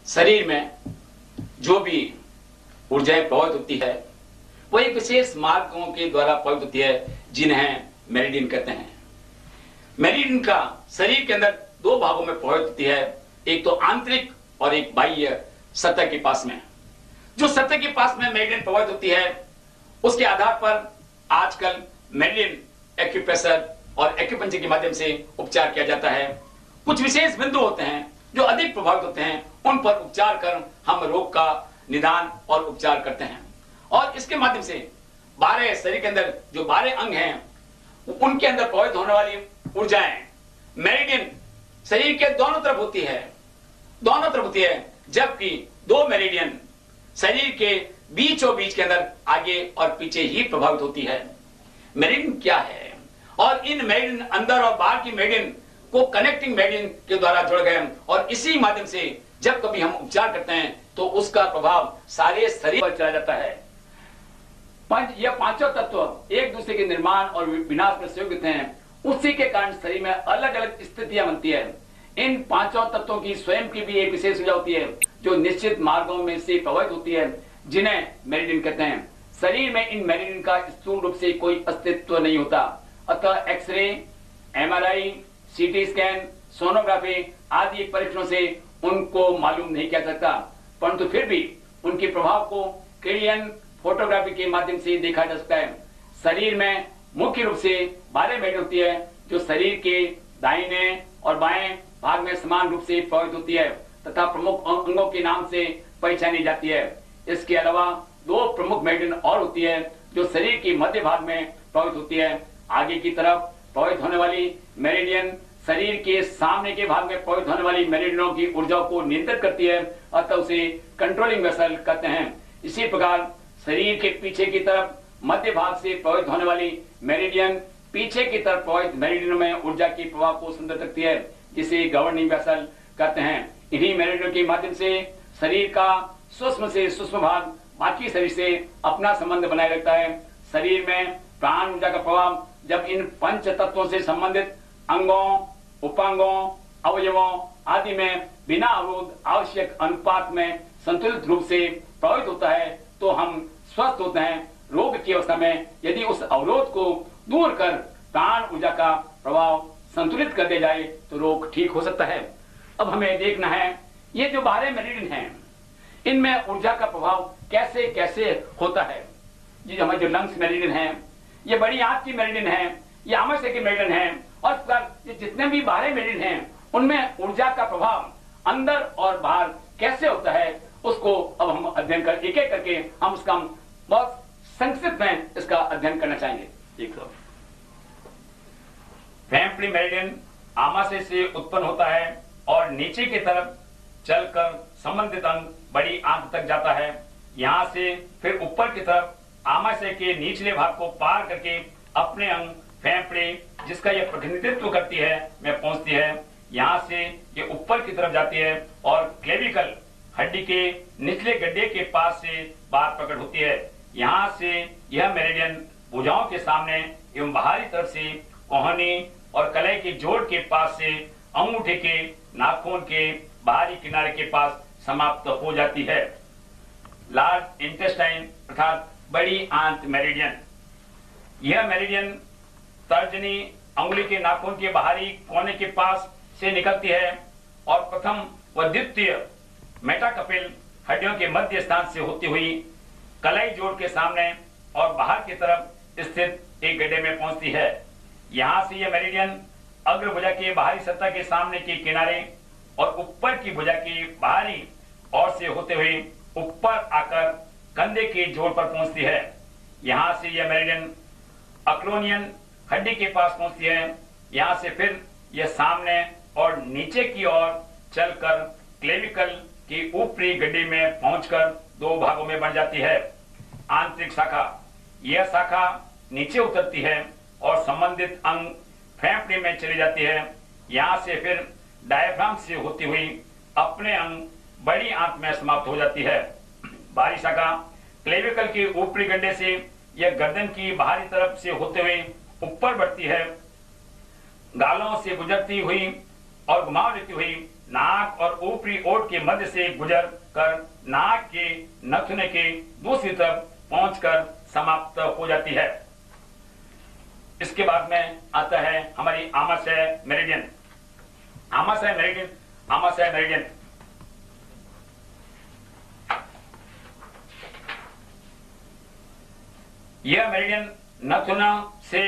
शरीर में जो भी ऊर्जाएं प्रवाहित होती है वो एक विशेष मार्गों के द्वारा प्रवाहित होती है जिन्हें मेरिडियन कहते हैं। मेरिडियन का शरीर के अंदर दो भागों में प्रवाहित होती है, एक तो आंतरिक और एक बाह्य सतह के पास में। जो सतह के पास में मेरिडियन प्रवाहित होती है उसके आधार पर आजकल मेरिडियन एक्यूप्रेशर और एक्यूपंक्चर के माध्यम से उपचार किया जाता है। कुछ विशेष बिंदु होते हैं जो अधिक प्रभावित होते हैं, उन पर उपचार कर हम रोग का निदान और उपचार करते हैं। और इसके माध्यम से 12 शरीर के अंदर जो 12 अंग हैं उनके अंदर प्रवाहित होने वाली ऊर्जाएं मेरिडियन शरीर के दोनों तरफ होती है, जबकि 2 मेरिडियन शरीर के बीचों बीच के अंदर आगे और पीछे ही प्रभावित होती है। मेरिडियन क्या है और इन मेरिडियन अंदर और बाहर की मेरिडियन को कनेक्टिंग मेरिडियन के द्वारा जुड़ गए और इसी माध्यम से जब कभी हम उपचार करते हैं तो उसका प्रभाव सारे शरीर पर चला जाता है। यह पांचों तत्व एक दूसरे के निर्माण और विनाश में सहयोगी हैं, उसी के कारण शरीर में अलग अलग स्थितियां बनती है। इन पांचों तत्वों की स्वयं की भी एक विशेष ऊर्जा होती है जो निश्चित मार्गों में से प्रवाहित होती है, जिन्हें मेरिडियन कहते हैं। शरीर में इन मेरिडियन का स्थूल रूप से कोई अस्तित्व नहीं होता, अतः x ray, MRI, CT scan, sonography आदि परीक्षणों से उनको मालूम नहीं किया सकता, परंतु फिर भी उनके प्रभाव को क्रेनियन फोटोग्राफी के माध्यम से देखा जा सकता है। शरीर में मुख्य रूप से 12 मेरिडियन होती है जो शरीर के दाहिने और बाएं भाग में समान रूप से प्रवाहित होती है तथा प्रमुख अंगों के नाम से पहचानी जाती है। इसके अलावा 2 प्रमुख मेरिडियन और होती है जो शरीर के मध्य भाग में प्रवाहित होती है। आगे की तरफ प्रवाहित होने वाली मेरिडियन शरीर के सामने के भाग में प्रवाहित होने वाली मेरिडियनों की ऊर्जा को नियंत्रित करती है, अतः उसे कंट्रोलिंग वेसल कहते हैं। इसी प्रकार शरीर के पीछे की तरफ मध्य भाग से प्रवाहित होने वाली मेरिडियन पीछे की तरफ प्रवाहित मेरिडियन में ऊर्जा के प्रभाव को संतुलित रखती है, जिसे गवर्निंग वेसल कहते हैं। इन्हीं मेरिडियन के माध्यम से शरीर का सूक्ष्म से सूक्ष्म भाग बाकी शरीर से अपना संबंध बनाए रखता है। शरीर में प्राण ऊर्जा का प्रभाव जब इन पंच तत्वों से संबंधित अंगों, उपांगों, अवयवों आदि में बिना अवरोध आवश्यक अनुपात में संतुलित रूप से प्रभावित होता है तो हम स्वस्थ होते हैं। रोग की अवस्था में यदि उस अवरोध को दूर कर प्राण ऊर्जा का प्रभाव संतुलित कर दिया जाए तो रोग ठीक हो सकता है। अब हमें देखना है ये जो 12 मेरिडियन हैं इनमें ऊर्जा का प्रभाव कैसे कैसे होता है। ये हमारे जो लंग्स मेरिडियन हैं, ये बड़ी आंत की मेरिडियन है, ये आमाशय की मेरिडियन है और ये जितने भी 12 मेरिडियन हैं उनमें ऊर्जा का प्रभाव अंदर और बाहर कैसे होता है उसको अब हम अध्ययन कर एक एक करके हम उसका बहुत संक्षिप्त में इसका अध्ययन करना चाहेंगे। देखो, फेम्पटी मेरिडियन आमाशय से उत्पन्न होता है और नीचे की तरफ चलकर संबंधित अंग बड़ी आंत तक जाता है। यहाँ से फिर ऊपर की तरफ आमाशय के निचले भाग को पार करके अपने अंग फेफड़े जिसका यह प्रतिनिधित्व करती है में पहुंचती है। यहाँ से ये ऊपर की तरफ जाती है और क्लेविकल हड्डी के निचले गड्ढे के पास से बाहर प्रकट होती है। यहाँ से यह मेरिडियन भुजाओं के सामने एवं बाहरी तरफ से कोहनी और कलाई के जोड़ के पास से अंगूठे के नाखून के बाहरी किनारे के पास समाप्त हो जाती है। लार्ज इंटेस्टाइन अर्थात बड़ी आंत मेरिडियन, यह मेरिडियन तर्जनी अंगुली के नाखून के बाहरी कोने के पास से निकलती है और प्रथम व द्वितीय मेटाकपिल हड्डियों के मध्य स्थान से होती हुई कलाई जोड़ के सामने और बाहर की तरफ स्थित एक गड्ढे में पहुंचती है। यहाँ से यह मेरिडियन अग्र भुजा के बाहरी सतह के सामने के किनारे और ऊपर की भुजा की बाहरी ओर से होते हुए ऊपर आकर कंधे के जोड़ पर पहुंचती है। यहाँ से यह मेरिडियन अक्रोनियन हड्डी के पास पहुंचती है। यहाँ से फिर यह सामने और नीचे की ओर चलकर क्लेविकल की ऊपरी गड्ढे में पहुंचकर 2 भागों में बन जाती है। आंतरिक शाखा, यह शाखा नीचे उतरती है और संबंधित अंग फेफड़े में चली जाती है। यहाँ से फिर डायफ्राम से होती हुई अपने अंग बड़ी आंत में समाप्त हो जाती है। बाहरी शाखा क्लेविकल के ऊपरी गड्ढे से यह गर्दन की बाहरी तरफ से होते हुए ऊपर बढ़ती है। गालों से गुजरती हुई और घुमाव लेती हुई नाक और ऊपरी ओठ के मध्य से गुजर कर नाक के नथुने के दूसरी तरफ पहुंचकर समाप्त हो जाती है। इसके बाद में आता है हमारी आमाशय मेरिडियन। आमाशय मेरिडियन, आमाशय मेरिडियन यह मेरिडियन नथुना से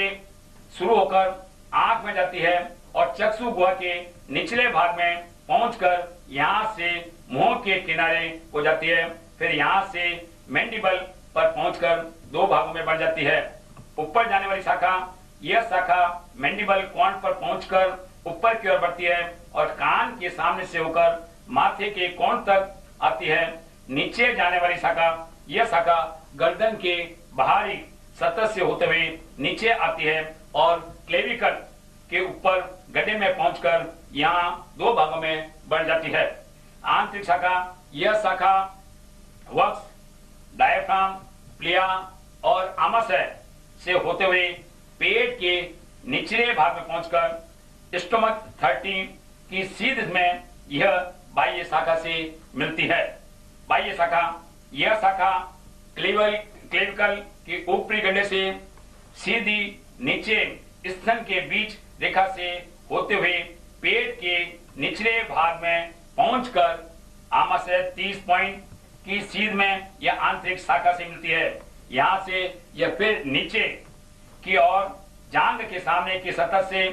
शुरू होकर आंख में जाती है और चक्षु गुहा के निचले भाग में पहुंचकर यहां से मुंह के किनारे हो जाती है। फिर यहां से मैंडिबल पर पहुंचकर दो भागों में बढ़ जाती है। ऊपर जाने वाली शाखा, यह शाखा मैंडिबल कोण पर पहुंचकर ऊपर की ओर बढ़ती है और कान के सामने से होकर माथे के कोण तक आती है। नीचे जाने वाली शाखा, यह शाखा गर्दन के बाहरी सतह से होते हुए नीचे आती है और क्लेविकल के ऊपर गड्ढे में पहुंचकर यहाँ दो भागों में बढ़ जाती है। आंतरिक शाखा, यह शाखा वक्ष, डायफ्राम, प्लिया और आमाशय से होते हुए पेट के निचले भाग में पहुंचकर स्टोमक 30 की सीध में यह बाह्य शाखा से मिलती है। बाह्य शाखा, यह शाखा क्लेविकल के ऊपरी गड्ढे से सीधी नीचे स्तन के बीच रेखा से होते हुए पेट के निचले भाग में पहुंचकर आमाशय 30 पॉइंट की सीध में यह आंतरिक शाखा से मिलती है। यहाँ से यह फिर नीचे की ओर जांघ के सामने की सतह से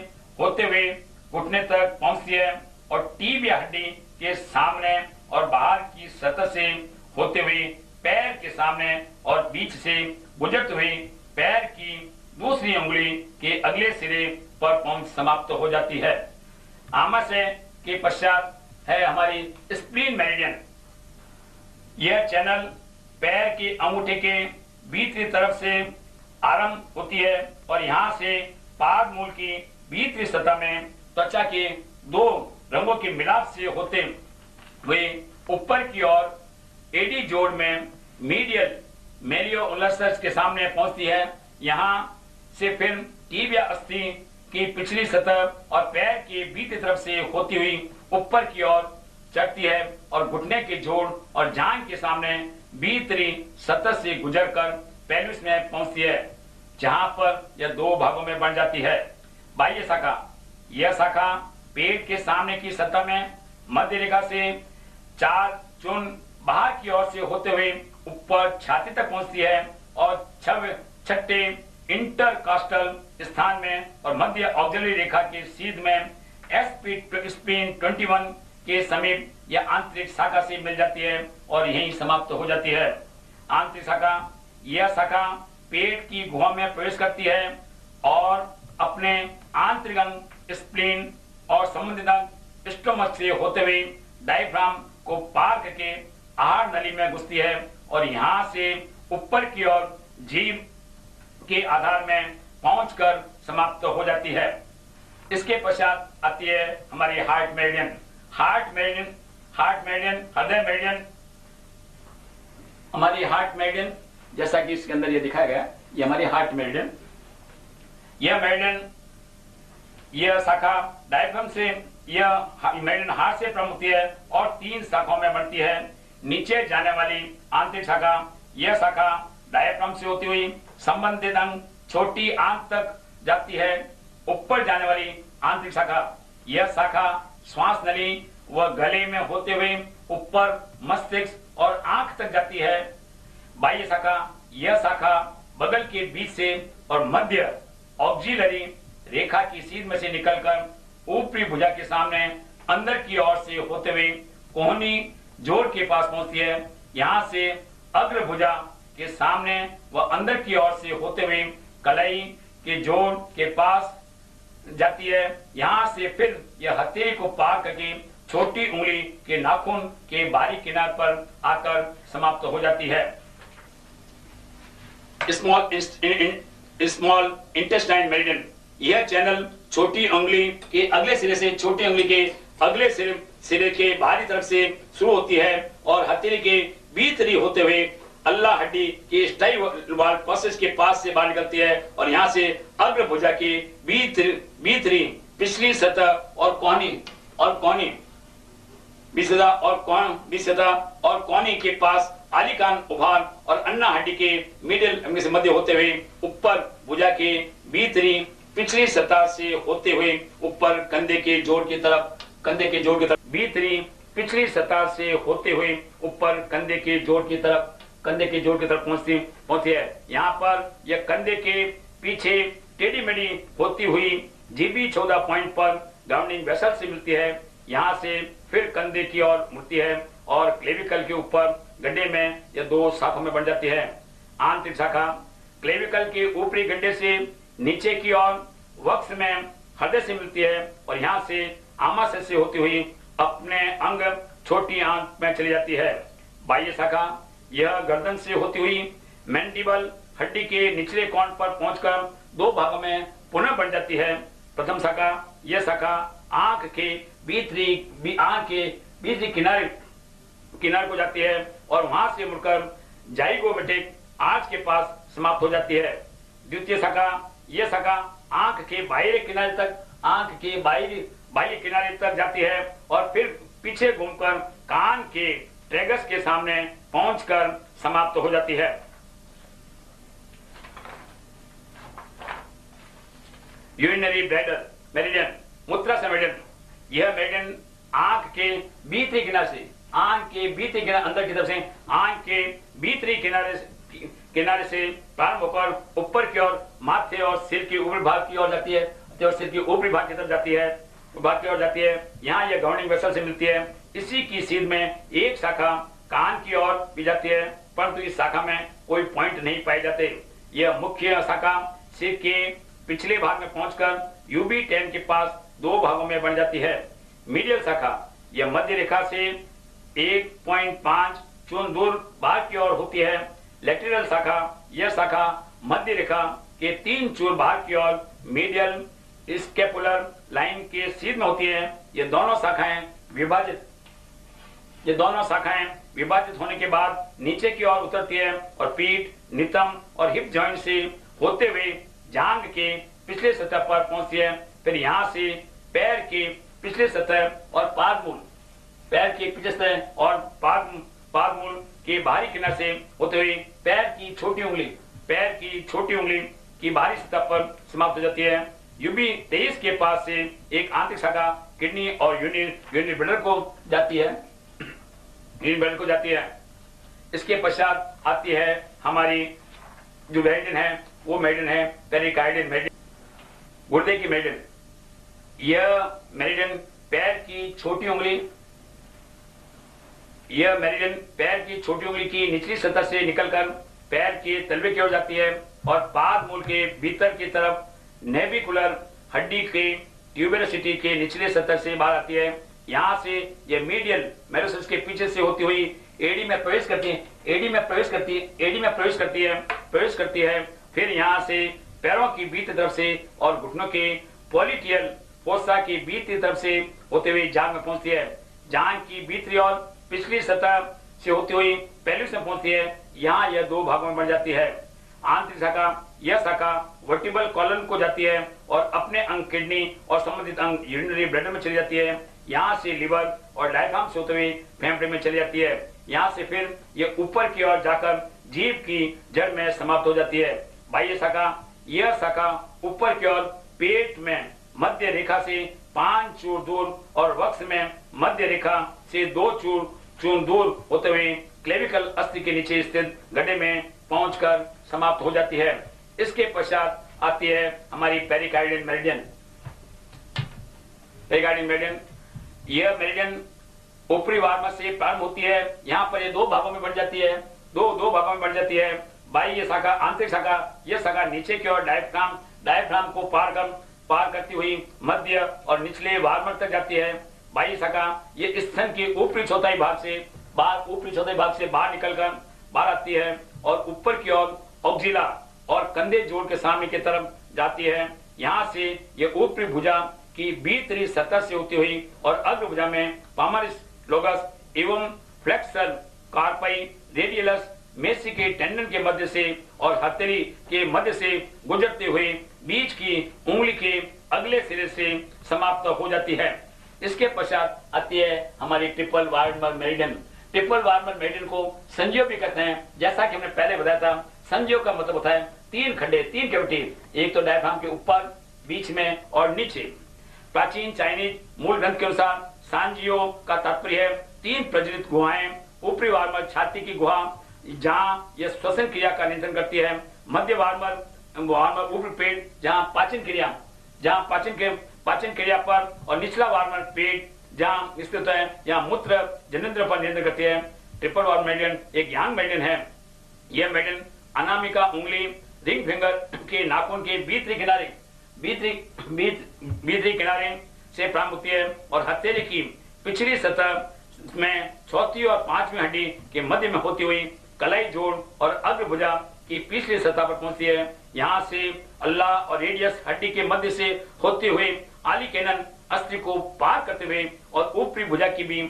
होते हुए घुटने तक पहुंचती है और टीबिया हड्डी के सामने और बाहर की सतह से होते हुए पैर के सामने और बीच से गुजरते हुए पैर की दूसरी उंगली के अगले सिरे पर पहुंच समाप्त हो जाती है। आमाशय के पश्चात है हमारी स्प्लीन मेरिडियन। यह चैनल पैर के अंगूठे के भीतरी तरफ से आरंभ होती है और यहाँ से पाद मूल की भीतरी सतह में त्वचा के दो रंगों के मिलाप से होते हुए ऊपर की ओर एडी जोड़ में मीडियल मेलियोउलस के सामने पहुंचती है। यहाँ से फिर टीबिया अस्थि की पिछली सतह और पैर के भीतरी तरफ से होती हुई ऊपर की ओर चढ़ती है और घुटने के जोड़ और जांघ के सामने भीतरी सतह से गुजरकर पेल्विस में पहुंचती है, जहां पर यह दो भागों में बन जाती है। बाह्य शाखा, यह शाखा पेट के सामने की सतह में मध्य रेखा से 4 चूर्ण बाहर की ओर से होते हुए ऊपर छाती तक पहुंचती है और छठे इंटरकास्टल स्थान में और मध्य ऑक्सिलरी रेखा के सीध में स्प्लीन 21 के समीप यह आंतरिक शाखा से मिल जाती है और यहीं समाप्त हो जाती है। आंतरिक शाखा, यह शाखा पेट की गुहा में प्रवेश करती है और अपने आंतरिक अंग स्प्लीन और संबंधित अंग स्टोमक से होते हुए डायफ्राम को पार करके आहार नली में घुसती है और यहाँ से ऊपर की ओर जीभ के आधार में पहुंचकर समाप्त हो जाती है। इसके पश्चात आती है हमारी हार्ट मेरिडियन। हार्ट मेरिडियन, हृदय मेरिडियन। हमारी हार्ट मेरिडियन, जैसा कि इसके अंदर ये दिखाया गया, ये हमारी हार्ट मेरिडियन। यह मेरिडियन, यह शाखा डायफ्राम से, यह मेरिडियन हार्ट से प्रारंभ होती है और 3 शाखाओं में बढ़ती है। नीचे जाने वाली आंतरिक शाखा, यह शाखा डायफ्राम से होती हुई संबंधित अंग छोटी आंत तक जाती है। ऊपर जाने वाली आंतरिक शाखा, यह शाखा श्वास नली व गले में होते हुए ऊपर मस्तिष्क और आंख तक जाती है। बाह्य शाखा, यह शाखा बगल के बीच से और मध्य ऑक्सिलरी रेखा की सीध में से निकलकर ऊपरी भुजा के सामने अंदर की ओर से होते हुए कोहनी जोड़ के पास पहुंचती है। यहाँ से अग्र भुजा के सामने व अंदर की ओर से होते हुए कलाई के जोड़ के पास जाती है। यहाँ से फिर यह हथेली को पार करके छोटी उंगली के नाखून के बाहरी किनार पर आकर समाप्त हो जाती है। स्मॉल इंटेस्टाइन मेरिडियन, यह चैनल छोटी उंगली के अगले सिरे से छोटी उंगली के अगले सिरे के बाहरी तरफ से शुरू होती है और हथेली के भीतरी होते हुए अल्लाह हड्डी के स्टाइवल प्रोसेस के पास से बाहर निकलती है और यहाँ से अग्र भुजा के भीतरी पिछली सतह और कोहनी विशेषता और कोनी के पास आलिकान उभार और अन्ना हड्डी के मिडिल से मध्य होते हुए ऊपर भुजा के भीतरी पिछली सतह से होते हुए ऊपर कंधे के जोड़ की तरफ भीतरी पिछली सतह से होते हुए ऊपर कंधे के जोड़ की तरफ पहुंचती है। यहाँ पर यह कंधे के पीछे टेढ़ी मेढ़ी होती हुई जीबी 14 पॉइंट पर ग्राउंडिंग वेसल से मिलती है। यहाँ से फिर कंधे की ओर मुड़ती है और क्लेविकल के ऊपर गड्ढे में यह दो शाखों में बन जाती है। आंतरिक शाखा क्लेविकल के ऊपरी गड्ढे से नीचे की ओर वक्ष में हृदय से मिलती है और यहाँ से आमाशय से होती हुई अपने अंग छोटी आंत में चली जाती है। बाह्य शाखा यह गर्दन से होती हुई मैंडिबल हड्डी के निचले कोण पर पहुंचकर दो भागों में पुनः बन जाती है। प्रथम शाखा यह शाखा आंख के भीतरी किनारे को जाती है और वहां से मुड़कर जाइगोमेटिक आर्च के पास समाप्त हो जाती है। द्वितीय शाखा यह शाखा आंख के बाहरी किनारे तक जाती है और फिर पीछे घूमकर कान के ट्रेगस के सामने पहुंचकर समाप्त हो जाती है। यूरिनरी ब्लैडर मेरिडियन, मूत्राशय मेरिडियन। यह मेरिडियन आंख के भीतरी किनारे अंदर की तरफ से आंख के भीतरी किनारे से प्रारंभ होकर ऊपर की ओर माथे और सिर के ऊपरी भाग की ओर जाती है और सिर के ऊपरी भाग की तरफ जाती है। यहाँ यह ग्राउंडिंग वेसल से मिलती है। इसी की सीध में एक शाखा कान की ओर भी जाती है, परंतु इस शाखा में कोई पॉइंट नहीं पाए जाते। यह मुख्य शाखा सिर के पिछले भाग में पहुंचकर UB10 के पास दो भागों में बन जाती है। मीडियल शाखा यह मध्य रेखा से 1.5 चूर्ण दूर भाग की ओर होती है। लेटरल शाखा यह शाखा मध्य रेखा के 3 चूर्ण भाग की ओर मीडियल स्केपुलर लाइन के सीध में होती है। ये दोनों शाखाएं विभाजित होने के बाद नीचे की ओर उतरती है और पीठ, नितंब और हिप जॉइंट से होते हुए जांघ के पिछले सतह पर पहुंचती है। फिर यहाँ से पैर के पिछले सतह और पादमूल के बाहरी किनारे से होते हुए पैर की छोटी उंगली की बाहरी सतह पर समाप्त हो जाती है। UB23 के पास से एक आंतरिक शाखा किडनी और यूरिनरी ब्लैडर को जाती है। इसके पश्चात आती है हमारी जो मेरिडियन है, वो मेरिडियन है पेरिकार्डियल मेरिडियन, गुर्दे की मेरिडियन। यह मेरिडियन पैर की छोटी उंगली की निचली सतह से निकलकर पैर के तलवे की ओर जाती है और पाद मूल के भीतर की तरफ नेविकुलर हड्डी के ट्यूबरसिटी के निचले सतह से बाहर आती है। यहाँ से यह मीडियल मेरोसिस के पीछे से होती हुई एडी में प्रवेश करती है। फिर यहाँ से पैरों की भीतरी तरफ से और घुटनों के पॉलिटियल फोसा की भीतरी तरफ से होते हुए जांघ में पहुंचती है। जांघ की भीतरी और पिछली सतह से होती हुई पेल्विस में पहुंचती है। यहाँ यह दो भागों में बन जाती है। आंतरिक शाखा यह शाखा वर्टिबल कॉलन को जाती है और अपने अंग किडनी और संबंधित अंग यूरिनरी ब्लैडर में चली जाती है। यहाँ से लिवर और डायफ्राम से होते हुए फेफड़े में चली जाती है। यहाँ से फिर यह ऊपर की ओर जाकर जीभ की जड़ में समाप्त हो जाती है। बाह्य शाखा यह शाखा ऊपर की ओर पेट में मध्य रेखा से 5 चूर्ण दूर और वक्ष में मध्य रेखा से 2 चूर्ण दूर होते हुए क्लेविकल अस्थि के नीचे स्थित गड्ढे में पहुंचकर समाप्त हो जाती है। इसके पश्चात आती है हमारी पेरिकार्डियल मेरिडियन। यह मेरिडियन ऊपरी वार्म से प्रारंभ होती है। यहाँ पर ये दो भागों में बन जाती है। दो भागों में बन जाती है। बाह्य शाखा, आंतरिक शाखा, यह शाखा नीचे की ओर डायफ्राम को पार करती हुई मध्य और निचले वार्मर तक जाती है। बाह्य शाखा ये स्तन के ऊपरी चौथाई भाग से बाहर निकलकर बाहर आती है और ऊपर की ओर ऑक्जिला और कंधे जोड़ के सामने की तरफ जाती है। यहाँ से यह ऊपरी भुजा की भीतरी सतह से होती हुई और अग्र भुजा में पामरिस लोगस एवं फ्लेक्सर कार्पाई रेडियलस मेसी के टेंडन के मध्य से और हथेली के मध्य से गुजरते हुए बीच की उंगली के अगले सिरे से समाप्त हो जाती है। इसके पश्चात आती है हमारी triple warmer meridian. Triple warmer meridian को संजीव भी कहते हैं। जैसा कि हमने पहले बताया था, संजीव का मतलब होता है 3 खड्डे, 3 कैविटी, एक तो डायफ्राम के ऊपर, बीच में और नीचे। प्राचीन चाइनीज मूल ग्रंथ के अनुसार सांजियो का तात्पर्य है 3 प्रज्वलित गुहाएं। ऊपरी वार्मर छाती की गुहा जहां यह श्वसन क्रिया का नियंत्रण करती है। मध्य वार्मर ऊपरी पेट जहां पाचन क्रिया पर, और निचला वार्मर पेट जहां स्थित होता है, यहाँ मूत्र जनेंद्र पर नियंत्रण करती है। ट्रिपल वार्मर मेरिडियन एक यांग मेरिडियन है। यह मेरिडियन अनामिका उंगली, रिंग फिंगर के नाखून के भीतरी किनारे से प्रारंभ होती है और हथेली की पिछली सतह में चौथी और 5वीं हड्डी के मध्य में होती हुई कलाई जोड़ और अग्रभुजा की पिछली सतह पर पहुंचती है। यहाँ से अल्लाह और रेडियस हड्डी के मध्य से होते हुए आली कैनन अस्थि को पार करते हुए और ऊपरी भुजा की भी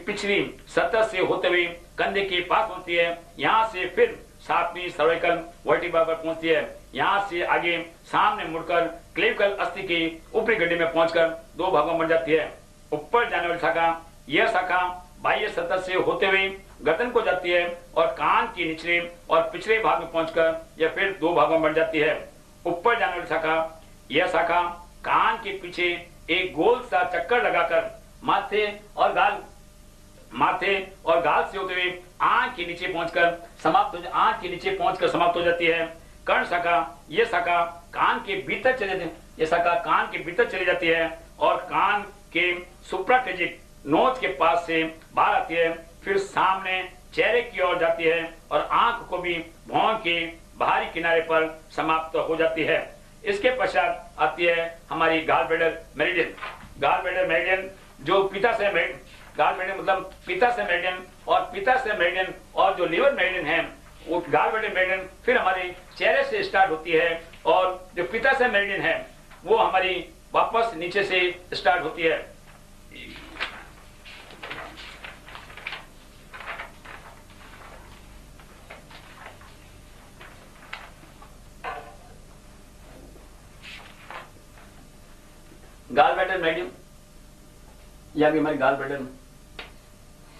पिछली सतह से होते हुए कंधे के पास पहुंचती है। यहाँ से फिर 7वीं सर्वाइकल वर्टिब्रा पर पहुंचती है। यहाँ से आगे सामने मुड़कर क्लेविकल अस्थि के ऊपरी गड्ढे में पहुंचकर 2 भागों में बन जाती है। ऊपर जाने वाली शाखा, यह शाखा बाह्य सतह से होते हुए गर्दन को जाती है और कान के निचले और पिछले भाग में पहुंचकर यह फिर 2 भागों में बन जाती है। ऊपर जाने वाली शाखा, यह शाखा कान के पीछे एक गोल सा चक्कर लगाकर माथे और गाल से होते हुए आंख के नीचे पहुंचकर समाप्त हो जाती है। कर्ण शाखा, यह शाखा कान के भीतर चली जाती है और कान के सुप्राट्रेजिक नोच के पास से बाहर आती है। फिर सामने चेहरे की ओर जाती है और आंख को भी भौं के बाहरी किनारे पर समाप्त हो जाती है। इसके पश्चात आती है हमारी gall bladder meridian. Gall bladder meridian जो पित्ताशय मेरिडियन और जो लिवर मेरिडियन है, वो गॉल ब्लैडर मेरिडियन फिर हमारे चेहरे से स्टार्ट होती है और जो पित्ताशय मेरिडियन है वो हमारी वापस नीचे से स्टार्ट होती है। गॉल ब्लैडर मेरिडियन या भी हमारी गॉल ब्लैडर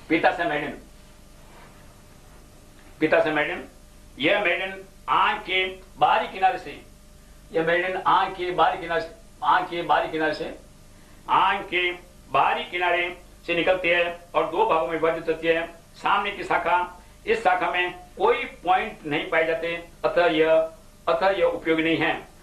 पित्ताशय मेरिडियन, यह मेरिडियन आंख के बाहरी किनारे से निकलती है और 2 भागों में विभाजित होती है। सामने की शाखा, इस शाखा में कोई पॉइंट नहीं पाए जाते, अतः यह उपयोगी नहीं है।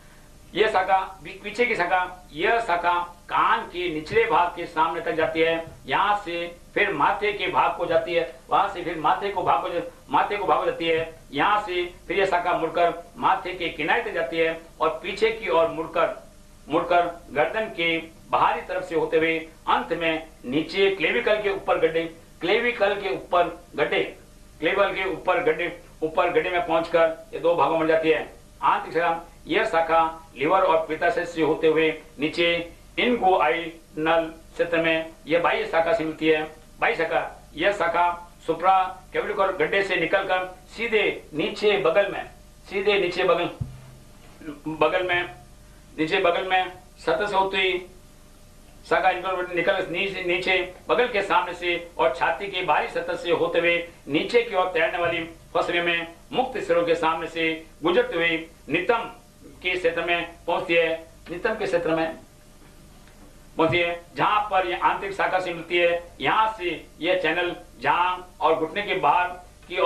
यह शाखा पीछे की शाखा, यह शाखा कान के निचले भाग के सामने तक जाती है। यहाँ से फिर माथे के भाग को जाती है, वहां से फिर माथे को भाग हो जाती है। यहाँ से फिर यह शाखा मुड़कर माथे के किनारे तक जाती है और पीछे की ओर मुड़कर गर्दन के बाहरी तरफ से होते हुए अंत में नीचे क्लेविकल के ऊपर गड्ढे में पहुंचकर ये 2 भागों में जाती है। आंतरिक शाखा, यह शाखा लिवर और पित्ताशय से होते हुए नीचे इनगुआइनल क्षेत्र में यह बाह्य शाखा से मिलती है। बाह्य शाखा, यह शाखा सुप्रा कैविकुलर गड्ढे से निकलकर सीधे नीचे बगल में सतह से होती हुई शाखा निकल नीचे बगल के सामने से और छाती की बाहरी सतह से होते हुए नीचे की ओर तैरने वाली फसलों में मुक्त सिरों के सामने से गुजरते हुए नितंब के क्षेत्र में पहुंचती है, जहां पर यह आंतरिक शाखा से मिलती है। यहाँ से यह चैनल जांघ और घुटने के बाहर की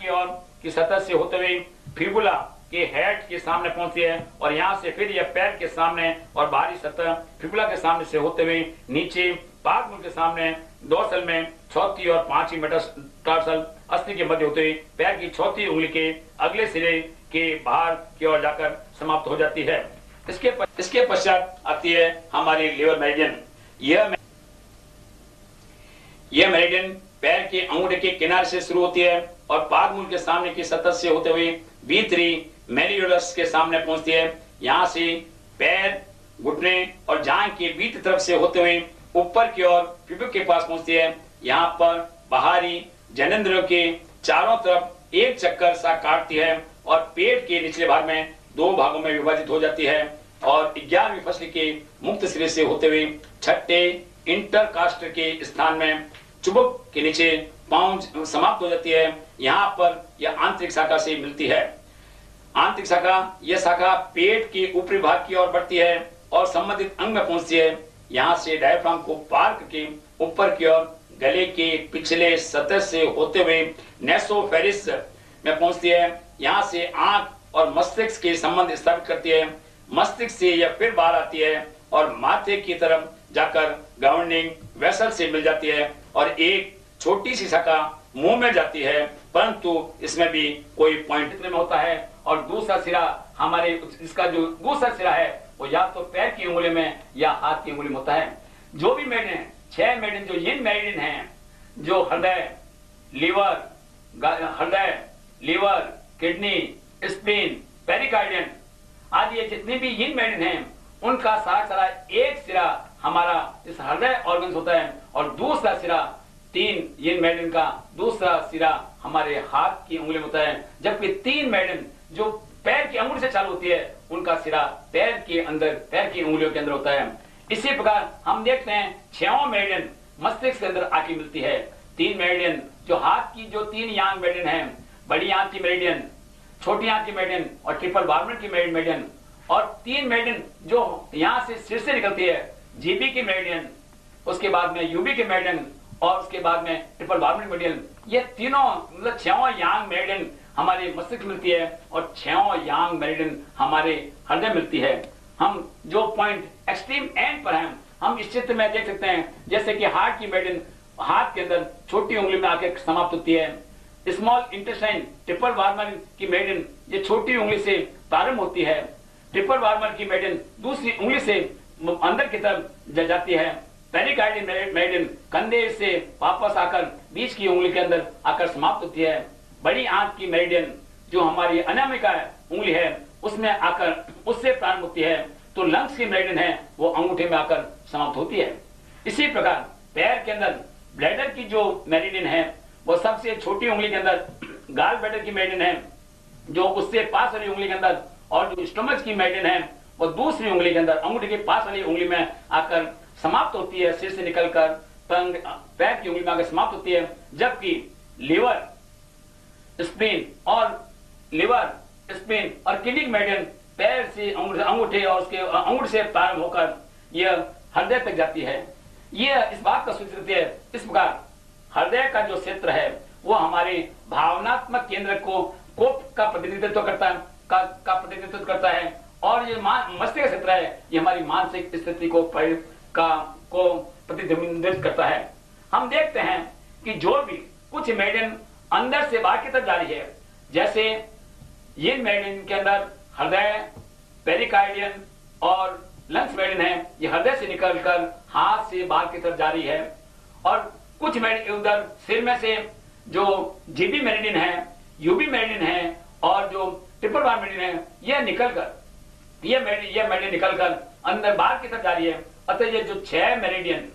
ओर की सतह से होते हुए फिबुला के हेड के सामने पहुंचती है और यहाँ से फिर यह पैर के सामने और बाहरी सतह फिबुला के सामने से होते हुए नीचे पादमूल के सामने डोर्सल में चौथी और 5वीं मेटाटार्सल अस्थि के मध्य होते हुए पैर की चौथी उंगली के अगले सिरे के बाहर की ओर जाकर समाप्त हो जाती है। इसके पश्चात आती है हमारी लिवर मेरिडियन। यह मेरिडियन पैर के अंगूठे के किनारे से शुरू होती है और पादमूल के सामने की सतह से होते हुए B3 मेलियोलस के सामने पहुंचती है। यहाँ से पैर, घुटने और जांघ के बीच तरफ से होते हुए ऊपर की ओर पिबुक के पास पहुंचती है। यहाँ पर बाहरी जनेंद्रियों के चारों तरफ एक चक्कर सा काटती है और पेट के निचले भाग में 2 भागों में विभाजित हो जाती है और 11वीं फसल के मुक्त सिरे से होते हुए छठे इंटरकास्टर के स्थान में चुबक के नीचे पांव समाप्त हो जाती है। यहाँ पर यह आंतरिक शाखा से मिलती है। आंतरिक शाखा, यह शाखा पेट के ऊपरी भाग की ओर बढ़ती है और संबंधित अंग में पहुंचती है। यहाँ से डायफ्राम को पार करके ऊपर की ओर गले के पिछले सतह से होते हुए नेसोफेरिस में पहुंचती है। यहाँ से आंख और मस्तिष्क के संबंध स्थापित करती है। मस्तिष्क से यह फिर बाहर आती है और माथे की तरफ जाकर गवर्निंग वेसल से मिल जाती है और एक छोटी सी शाखा मुंह में जाती है, परंतु इसमें भी कोई पॉइंट इतने में होता है। और दूसरा सिरा हमारे इसका जो दूसरा सिरा है वो या तो पैर की उंगली में या हाथ की उंगली में होता है। जो भी मेरिडियन, 6 मेरिडियन जो यिन मेरिडियन हैं, जो हृदय, लीवर, किडनी, स्प्लीन, पेरिकार्डियन आदि ये जितने भी यिन मेरिडियन हैं, उनका सारा एक सिरा हमारा इस हृदय ऑर्गन होता है और दूसरा सिरा 3 यिन मेरिडियन का दूसरा सिरा हमारे हाथ की उंगली में होता है। जबकि 3 मेरिडियन जो पैर की अंगुली से चालू होती है, उनका सिरा पैर के अंदर, पैर की उंगलियों के अंदर होता है। इसी प्रकार हम देखते हैं 6वां मेरिडियन मस्तिष्क के अंदर आके मिलती है। 3 मेरिडियन जो हाथ की जो 3 यांग मेरिडियन है, बड़ी आंख की मेरिडियन, छोटी आंख की मेरिडियन और ट्रिपल बार्बन की मेरिडियन, और 3 मेरिडियन जो यहाँ से सिर से निकलती है, जीबी की मेरिडियन, उसके बाद में यूबी की मेरिडियन और उसके बाद में ट्रिपल बार्बन मेरिडियन। ये तीनों मतलब 6वां यांग मेरिडियन हमारे मस्तिष्क मिलती है और 6वां यांग मेरिडियन हमारे हृदय मिलती है। हम जो पॉइंट एक्सट्रीम एंड पर हैं, हम इस चित्र में देख सकते हैं, जैसे कि हार्ट की मेरिडियन हाथ के अंदर छोटी उंगली में आके समाप्त होती है। स्मॉल इंटेस्टाइन ट्रिपल बार्बन की मेरिडियन ये छोटी उंगली से प्रारंभ होती है। ट्रिपल बार्बन की मेरिडियन दूसरी उंगली से अंदर की तरफ जाती है। पेरिकार्डियन मेरिडियन कंधे से वापस आकर बीच की उंगली के अंदर आकर समाप्त होती है। बड़ी आंख की मेरिडियन जो हमारी अनामिका उंगली है उसमें आकर उससे प्रारंभ होती है। तो लंग्स की मेरिडियन है वो अंगूठे में आकर समाप्त होती है। इसी प्रकार पैर के अंदर ब्लैडर की जो मेरिडियन है वो सबसे छोटी उंगली के अंदर गाल ब्लैडर की मेरिडियन है, जो उससे पास वाली उंगली के अंदर, और जो स्टोमच की मेरिडियन है वो दूसरी उंगली के अंदर अंगूठे के पास वाली उंगली में आकर समाप्त होती है। सिर से निकलकर पैर की उंगली में आकर समाप्त होती है। जबकि लीवर, स्प्लीन और किडनी मेरिडियन पैर से अंगूठे और उसके अंगूठे से प्रारंभ होकर यह हृदय तक जाती है। यह इस बात का सूचित करती है। इस प्रकार हृदय का जो क्षेत्र है वो हमारे भावनात्मक केंद्र को का प्रतिनिधित्व करता है और ये मस्तिष्क क्षेत्र है ये हमारी मानसिक स्थिति को प्रतिनिधित्व करता है। हम देखते हैं कि जो भी कुछ मेरिडियन अंदर से बाहर की तरफ जा रही है, जैसे ये मेरिडियन के अंदर हृदय, पेरिकार्डियन और लंग्स मेरिडियन है, ये हृदय से निकलकर हाथ से बाहर की तरफ जा रही है। और कुछ मेरिडियन उधर सिर में से जो जीबी मेरिडियन है, यूबी मेरिडियन है और जो ट्रिपल बार मेरिडियन है, यह मेरिडियन निकलकर अंदर बाहर की तरफ जा रही है। अतः ये जो 6 मेरिडियन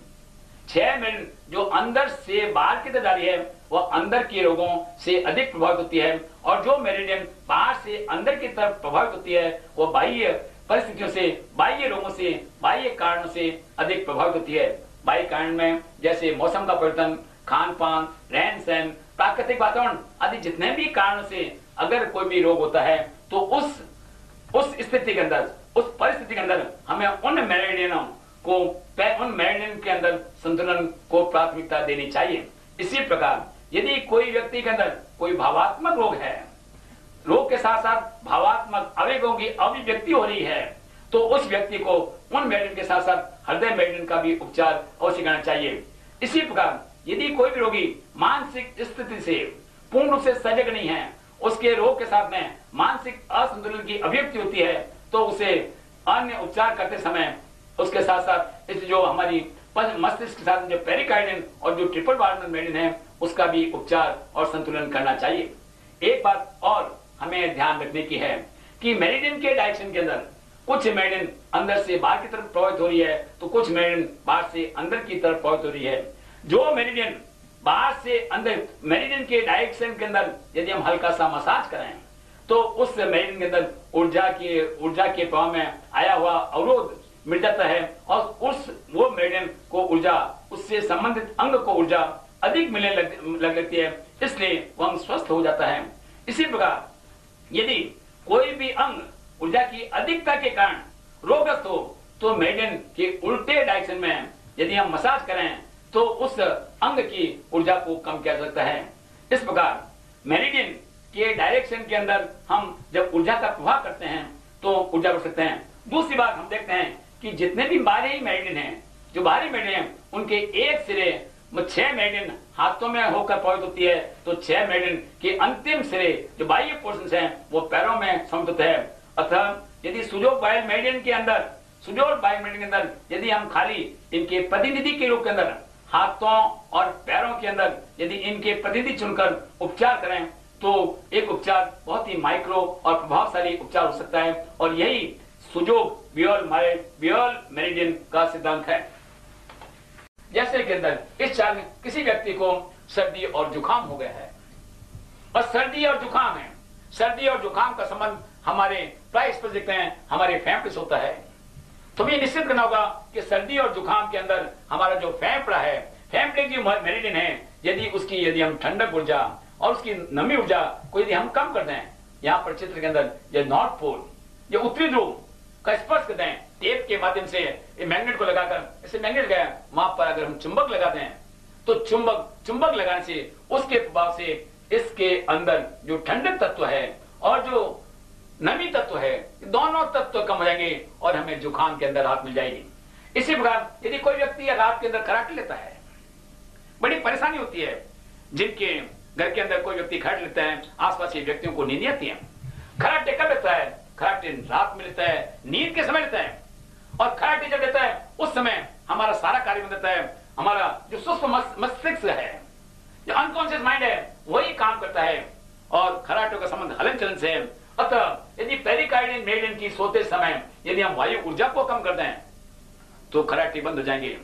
जो अंदर से बाहर की तरफ जा रही है वह अंदर के रोगों से अधिक प्रभावित होती है, और जो मेरिडियन बाहर से अंदर की तरफ प्रभावित होती है वह बाह्य परिस्थितियों से, बाह्य रोगों से, बाह्य कारणों से अधिक प्रभावित होती है। बाह्य कारण में जैसे मौसम का परिवर्तन, खान पान, रहन सहन, प्राकृतिक वातावरण आदि जितने भी कारणों से अगर कोई भी रोग होता है तो उस स्थिति के अंदर, उस परिस्थिति के अंदर हमें उन मेरिडियनों के अंदर संतुलन को प्राथमिकता देनी चाहिए। इसी प्रकार यदि कोई व्यक्ति के अंदर कोई भावात्मक रोग है, रोग के साथ साथ भावात्मक आवेगों की अभिव्यक्ति हो रही है, तो उस व्यक्ति को उन मेरिडियन के साथ साथ हृदय मेरिडियन का भी उपचार अवश्य करना चाहिए। इसी प्रकार यदि कोई भी रोगी मानसिक स्थिति से पूर्ण रूप से सजग नहीं है, उसके रोग के साथ में मानसिक असंतुलन की अभिव्यक्ति होती है, तो उसे अन्य उपचार करते समय उसके साथ साथ इस जो हमारी मस्तिष्क के साथ जो पेरिकार्डियन और जो ट्रिपल बार्बन मेरिडियन है उसका भी उपचार और संतुलन करना चाहिए। एक बात और हमें ध्यान रखने की है कि मेरिडियन के डायरेक्शन के अंदर कुछ मेरिडियन अंदर से बाहर की तरफ प्रभावित हो रही है, तो कुछ मेरिडियन बाहर से अंदर की तरफ प्रभावित हो रही है। जो मेरिडियन बाहर से अंदर, मेरिडियन के डायरेक्शन के अंदर यदि हम हल्का सा मसाज करें तो उस मेरिडियन के अंदर ऊर्जा के प्रभाव में आया हुआ अवरोध मिट जाता है और वो मेरिडियन को ऊर्जा, उससे संबंधित अंग को ऊर्जा अधिक मिलने लगती है, इसलिए वो अंग स्वस्थ हो जाता है। इसी प्रकार यदि कोई भी अंग ऊर्जा की अधिकता के कारण रोगग्रस्त हो तो मेरिडियन के उल्टे डायरेक्शन में यदि हम मसाज करें तो उस अंग की ऊर्जा को कम किया जा सकता है। इस प्रकार मेरिडियन के डायरेक्शन के अंदर हम जब ऊर्जा का प्रभाव करते हैं तो ऊर्जा बढ़ सकते हैं। दूसरी बात हम देखते हैं कि जितने भी बाहरी मेरिडियन हैं, जो बाहरी मेरिडियन हैं, उनके एक सिरे 6 मेरिडियन हाथों में होकर प्रभावित होती है, तो 6 मेरिडियन के अंतिम सिरे जो बाह्य पोर्शन हैं वो पैरों में समाप्त होते हैं। अतः यदि सुजोग बाह्य मेरिडियन के अंदर यदि हम खाली इनके प्रतिनिधि के रूप के अंदर हाथों और पैरों के अंदर यदि इनके प्रतिनिधि चुनकर उपचार करें तो एक उपचार बहुत ही माइक्रो और प्रभावशाली उपचार हो सकता है, और यही सुजोग ब्यूअल मेरिडियन का सिद्धांत है। जैसे के अंदर इस चार्ट में किसी व्यक्ति को सर्दी और जुकाम हो गया है, और सर्दी और जुकाम का संबंध हमारे प्राय स्पष्ट देखते हैं हमारे फेफड़े से होता है। तो ये निश्चित करना होगा कि सर्दी और जुकाम के अंदर हमारा जो फेफड़ा है, फेफड़े की मेरिडियन है, यदि हम ठंडक ऊर्जा और उसकी नमी ऊर्जा को यदि हम कम कर दें, यहाँ पर चित्र के अंदर ये नॉर्थ पोल, ये उत्तरी ध्रुव का स्पर्श कर दें टेप के माध्यम से, मैग्नेट को लगाकर, इसे मैग्नेट गया वहां पर अगर हम चुंबक लगा दें तो चुंबक लगाने से उसके प्रभाव से इसके अंदर जो ठंडक तत्व है और जो नमी तत्व है, दोनों तत्व कम हो जाएंगे और हमें जुकाम के अंदर राहत मिल जाएगी। इसी प्रकार यदि कोई व्यक्ति रात के अंदर खराटे लेता है, बड़ी परेशानी होती है। जिनके घर के अंदर कोई व्यक्ति खराटे लेता है, आसपास के व्यक्तियों को नींद आती है। खराटे कब लेता है? खराटे रात में लेता है, नींद के समय लेता है। और खराटे जब लेता है उस समय हमारा सारा कार्य बंद रहता है, हमारा जो सूक्ष्म मस्तिष्क है, जो अनकॉन्शियस माइंड है, वही काम करता है और खराटों का संबंध हलन चलन से है। अतः यदि पेरिकार्डियन मेरिडियन की सोते समय यदि हम वायु ऊर्जा को कम कर दें तो खराटे बंद हो जाएंगे।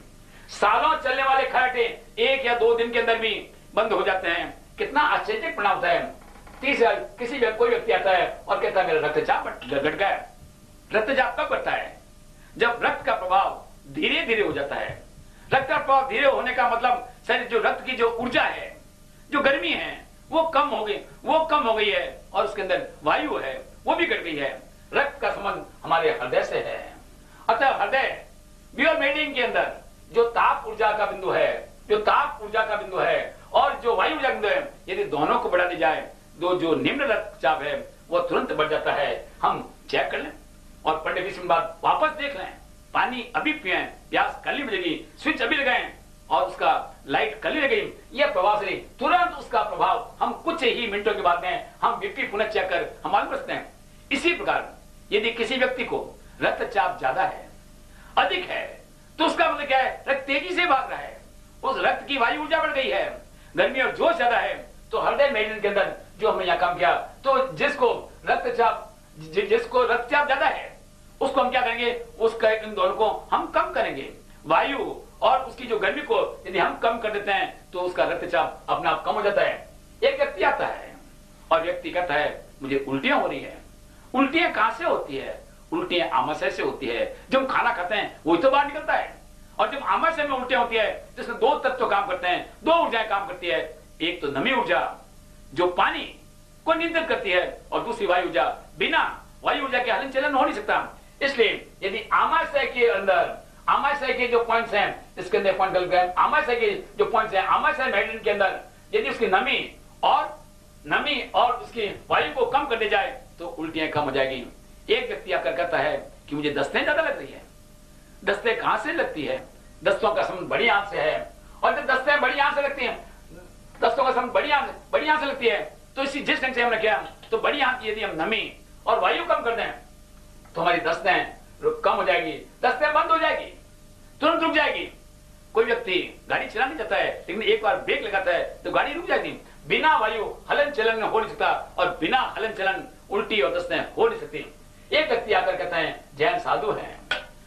सालों चलने वाले खराटे 1 या 2 दिन के अंदर भी बंद हो जाते हैं। कितना आश्चर्यजनक परिणाम होता है। कोई व्यक्ति आता है और कहता है मेरा रक्तचाप घट गया। रक्तचाप कब बढ़ता है? जब रक्त का प्रभाव धीरे धीरे हो जाता है। रक्त का प्रभाव धीरे होने का मतलब शरीर जो रक्त की जो ऊर्जा है, जो गर्मी है, वो कम हो गई है और उसके अंदर वायु है वो भी घट गई है। रक्त का संबंध हमारे हृदय से है। अतः हृदय ब्यूअल मेरिडियन के अंदर जो ताप ऊर्जा का बिंदु है और जो वायु ऊर्जा बिंदु है, यदि दोनों को बढ़ा दी जाए तो जो निम्न रक्तचाप है वो तुरंत बढ़ जाता है। हम चेक कर लें और पढ़ने 20 मिनट बाद वापस देख लें। पानी अभी पिए, प्यास कल ही बजेगी, स्विच अभी लगाएं और उसका लाइट कल ही लगेगी। यह प्रभाव से तुरंत उसका प्रभाव हम कुछ ही मिनटों के बाद में हम बीपी पुनः चेक कर हम मालूम करते हैं। इसी प्रकार यदि किसी व्यक्ति को रक्तचाप ज्यादा है, अधिक है, तो उसका मतलब क्या है? रक्त तेजी से भाग रहा है, उस रक्त की वायु ऊर्जा बढ़ गई है, गर्मी और जोश ज्यादा है। तो हृदय मेरिडियन के अंदर जो हमने यहाँ काम किया, तो जिसको रक्तचाप ज्यादा है उसको हम क्या करेंगे? उसका इन दोनों को हम कम करेंगे। वायु और उसकी जो गर्मी को यदि हम कम कर देते हैं तो उसका रक्तचाप अपने आप कम हो जाता है। एक व्यक्ति आता है और व्यक्ति कहता है मुझे उल्टियां हो रही है। उल्टियां कहां से होती है? उल्टियां आमाशय से होती है। जब हम खाना खाते हैं वही तो बाहर निकलता है, और जब आमाशय में उल्टियां होती है जिसमें 2 तत्व काम करते हैं, 2 ऊर्जाएं काम करती है। एक तो नमी ऊर्जा जो पानी को नियंत्रित करती है और दूसरी वायु ऊर्जा। बिना वायु ऊर्जा के हलन चलन हो नहीं सकता। इसलिए यदि आमाशय के जो पॉइंट्स हैं, इसके अंदर पॉइंट गलत गए, आमाशय के जो पॉइंट्स हैं, आमाशय मेरिडियन के अंदर यदि उसकी नमी और उसकी वायु को कम कर दी जाए तो उल्टियां कम हो जाएगी। एक व्यक्ति आकर कहता है कि मुझे दस्तें ज्यादा लग रही है। दस्तें कहां से लगती है? दस्तों का संबंध बड़ी आंत से है, और जब दस्तें बड़ी आंत से लगती हैं, दस्तों का संबंध बड़ी आंत से लगती है, तो जिस ढंग से हमने किया, तो बड़ी आंत की यदि हम नमी और वायु कम कर दें तो हमारी दस्तें कम हो जाएगी, दस्तें बंद हो जाएगी, तुरंत रुक जाएगी। कोई व्यक्ति गाड़ी चलाने जाता है लेकिन एक बार ब्रेक लगाता है तो गाड़ी रुक जाती। बिना वायु हलन चलन हो नहीं सकता, और बिना हलन चलन उल्टी और दस्तें हो नहीं सकती। एक व्यक्ति आकर कहता है जैन साधु है,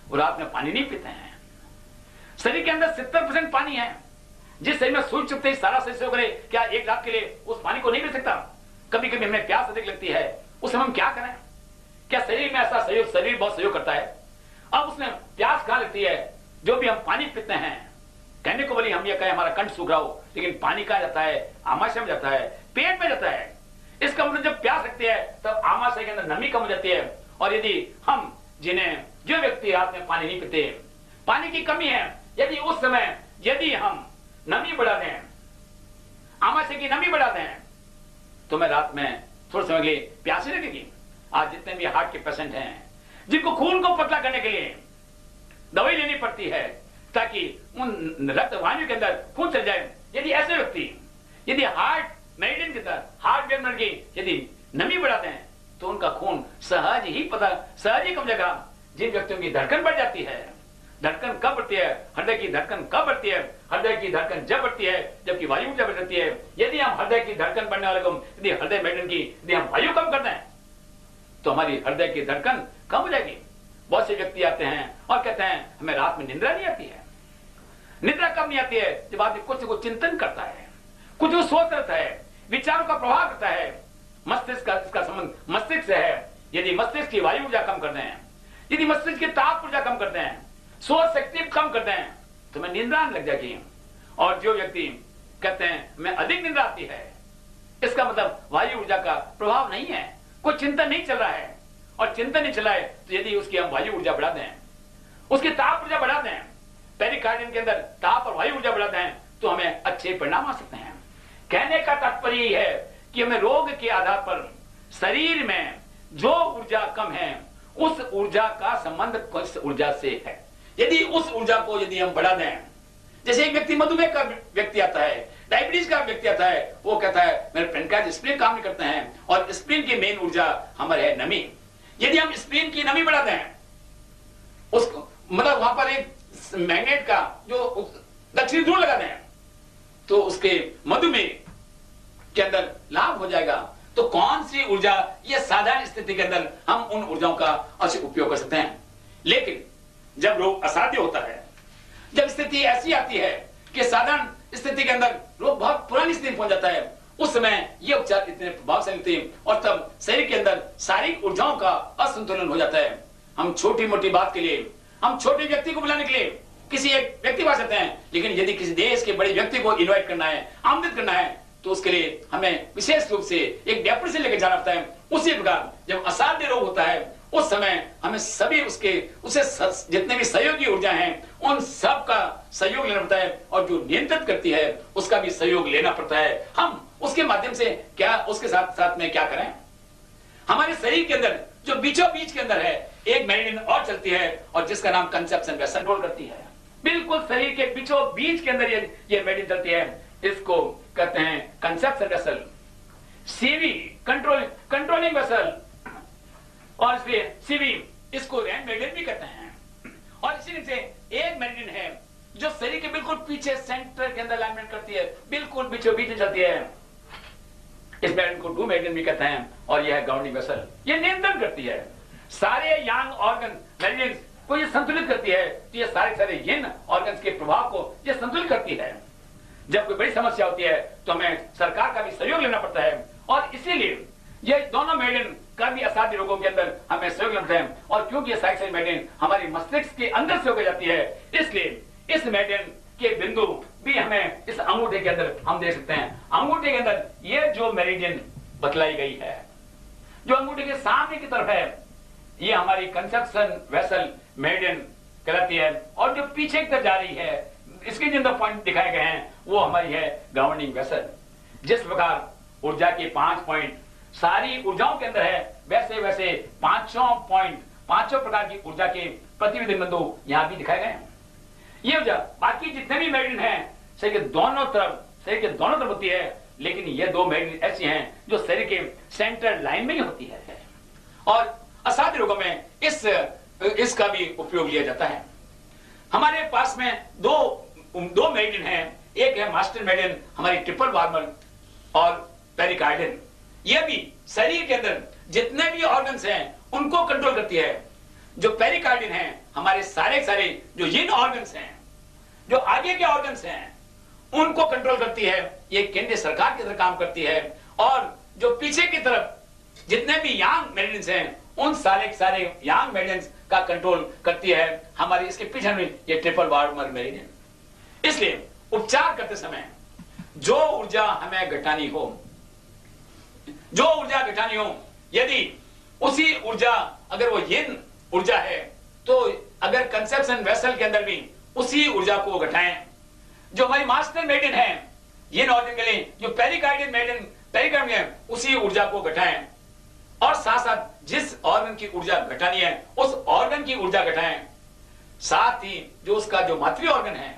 वो रात में पानी नहीं पीते हैं। शरीर के अंदर 70% पानी है। जिस शरीर में सूर्य चुपते ही सारा शरीर से क्या एक रात के लिए उस पानी को नहीं पी सकता? कभी कभी हमें प्यास अधिक लगती है उस समय हम क्या करें? क्या शरीर में ऐसा सहयोग, शरीर बहुत सहयोग करता है? अब उसने प्यास खा लेती है, जो भी हम पानी पीते हैं, कहने को बोली हम ये कहें हमारा कंठ सूख रहा हो, लेकिन पानी कहा जाता है, आमाशय में जाता है, पेट में जाता है। इसका मतलब जब प्यास लगती है तब आमाशय के अंदर नमी कम हो जाती है। और यदि हम जो व्यक्ति रात में पानी नहीं पीते, पानी की कमी है, यदि उस समय यदि हम नमी बढ़ा दें, आमाशय की नमी बढ़ा दें, तो मैं रात में थोड़े समय के लिए प्यास ही लगेगी। आज जितने भी हार्ट के पेशेंट हैं, जिनको खून को पतला करने के लिए दवाई लेनी पड़ती है ताकि उन रक्त वाहिनियों के अंदर खून चल जाए, यदि ऐसे व्यक्ति यदि हार्ट मेरिडियन के अंदर हार्ट वेव की यदि नमी बढ़ाते हैं तो उनका खून सहज ही कम जगह। जिन व्यक्तियों की धड़कन बढ़ जाती है, धड़कन कब बढ़ती है? हृदय की धड़कन कब बढ़ती है? हृदय की धड़कन जब बढ़ती है जबकि वायु ऊर्जा बढ़ जाती है। यदि हम हृदय की धड़कन बढ़ने वाले को यदि हृदय मेरिडियन की यदि हम वायु कम कर दें तो हमारी हृदय की धड़कन कम हो जाएगी। बहुत से व्यक्ति आते हैं और कहते हैं हमें रात में निद्रा नहीं आती है। निद्रा कब नहीं आती है? जब आदमी कुछ को चिंतन करता है, कुछ को सोच रहता है, विचारों का प्रभाव करता है। मस्तिष्क का इसका संबंध मस्तिष्क से है। यदि मस्तिष्क की वायु ऊर्जा कम कर दें, यदि मस्तिष्क की ताप ऊर्जा कम कर दें, सोच शक्ति कम कर दें, तो मैं निद्रा लग जाएगी। और जो व्यक्ति कहते हैं मैं अधिक निद्रा आती है, इसका मतलब वायु ऊर्जा का प्रभाव नहीं है, कोई चिंतन नहीं चल रहा है। और चिंतन नहीं चला है तो यदि उसकी हम वायु ऊर्जा बढ़ा दें, उसकी ताप ऊर्जा बढ़ा दें, पेरिकार्डियम के अंदर ताप और वायु ऊर्जा बढ़ा दें, तो हमें अच्छे परिणाम आ सकते हैं। कहने का तात्पर्य यह है कि हमें रोग के आधार पर शरीर में जो ऊर्जा कम है उस ऊर्जा का संबंध किस ऊर्जा से है। यदि उस ऊर्जा को यदि हम बढ़ा दें, जैसे एक व्यक्ति मधुमेह का व्यक्ति आता है, डायबिटीज का व्यक्ति आता है, वो कहता है मेरे पेनक्रियास स्प्लीन काम नहीं करते हैं और स्प्लीन की मेन ऊर्जा हमारे है नमी। यदि हम स्प्लीन की नमी बढ़ा दें, उसको मतलब वहां पर एक मैग्नेट का जो दक्षिणी ध्रुव लगा दें, तो उसके मधुमेह के अंदर लाभ हो जाएगा। तो कौन सी ऊर्जा, ये साधारण स्थिति के अंदर हम उन ऊर्जाओं का अच्छे उपयोग कर सकते हैं। लेकिन जब रोग असाध्य होता है, जब स्थिति ऐसी आती है कि साधारण स्थिति के अंदर रोग बहुत पुरानी स्थिति पहुंच जाता है, उस समय ये उपचार इतने प्रभावशाली होते हैं और तब शरीर के अंदर शारीरिक ऊर्जाओं का असंतुलन हो जाता है। हम छोटी मोटी बात के लिए, हम छोटे व्यक्ति को बुलाने के लिए किसी एक व्यक्ति पा सकते हैं, लेकिन यदि किसी देश के बड़े व्यक्ति को इनवाइट करना है, आमंत्रित करना है, तो उसके लिए हमें विशेष रूप से एक डेपुटेशन लेकर जाना पड़ता है। उसी प्रकार जब असाध्य रोग होता है उस समय हमें सभी उसे जितने भी सहयोगी ऊर्जा हैं उन सब का सहयोग लेना पड़ता है और जो नियंत्रित करती है उसका भी सहयोग लेना पड़ता है। हम उसके माध्यम से क्या उसके साथ साथ में क्या करें? हमारे शरीर के अंदर जो बीचों बीच के अंदर है एक मेरिडियन और चलती है और जिसका नाम कंसेप्शन वेसल कंट्रोल करती है। बिल्कुल शरीर के बीचों बीच के अंदर ये मेरिडियन चलती है। इसको कहते हैं conception vessel, CV controlling vessel, और इसलिए सीवी इसको रैन मेरिडियन भी कहते हैं। और इसी से एक मेरिडियन है जो शरीर के बिल्कुल पीछे सेंटर के अंदर अलाइनमेंट करती है, बिल्कुल बीचों बीच चलती है। इस मेरिडियन को डू मेरिडियन भी कहते हैं और यह है गवर्निंग वेसल। ये नियंत्रण करती है सारे यांग ऑर्गन मेरिडियन को, ये संतुलित करती है। तो ये सारे यिन ऑर्गन्स के प्रभाव को ये संतुलित करती है। जब कोई बड़ी समस्या होती है तो हमें सरकार का भी सहयोग लेना पड़ता है और इसीलिए ये दोनों मेरिडियन का भी असाध्य रोगों के अंदर हमें सहयोग लेना पड़ता है। और क्योंकि ये सारी मेरिडियन हमारी मस्तिष्क के अंदर से होकर जाती है, इसलिए इस मेरिडियन के बिंदु भी हमें इस अंगूठे के अंदर हम देख सकते हैं। अंगूठे के अंदर ये जो मेरिडियन बतलाई गई है, जो अंगूठे के सामने की तरफ है, ये हमारी कंसेप्शन वेसल मेरिडियन कहलाती है। और जो पीछे की तरफ जा रही है, इसके जिन पॉइंट दिखाए गए हैं वो हमारी है गवर्निंग वेसल। जिस प्रकार ऊर्जा के 5 पॉइंट सारी ऊर्जाओं के अंदर है, वैसे वैसे पांचों प्रकार की ऊर्जा के प्रतिविधि बिंदु यहां भी दिखाए गए हैं। ये ऊर्जा बाकी जितने भी मेरिडियन हैं शरीर के दोनों तरफ होती है, लेकिन ये दो मेरिडियन ऐसी हैं जो शरीर के सेंटर लाइन में ही होती है। और असाध्य रोगों में इसका भी उपयोग लिया जाता है। हमारे पास में दो मेरिडियन हैं, एक है मास्टर मेरिडियन हमारी ट्रिपल वार्मर और पेरिकार्डियन। यह भी शरीर के अंदर जितने भी ऑर्गन्स हैं उनको कंट्रोल करती है। जो पेरिकार्डियन है हमारे सारे जो यिन ऑर्गन्स हैं, जो आगे के ऑर्गन्स हैं, उनको कंट्रोल करती है। ये केंद्रीय सरकार की तरह काम करती है। और जो पीछे की तरफ जितने भी यांग मेरिडियंस हैं उन सारे के सारे यांग मेरिडियंस का कंट्रोल करती है हमारी इसके पीछे में ये ट्रिपल वार्मर मेरिडियन। इसलिए उपचार करते समय जो ऊर्जा हमें घटानी हो, जो ऊर्जा घटानी हो, यदि उसी ऊर्जा अगर वो यिन ऊर्जा है तो अगर कंसेप्शन वेसल के अंदर भी उसी ऊर्जा को घटाएं। जो हमारी मास्टर मेरिडियन है यिन ऑर्गन के लिए जो पेरिकार्डियल मेरिडियन पेरिकार्डियम है उसी ऊर्जा को घटाएं और साथ साथ जिस ऑर्गन की ऊर्जा घटानी है उस ऑर्गन की ऊर्जा घटाएं। साथ ही जो उसका जो मातृ ऑर्गन है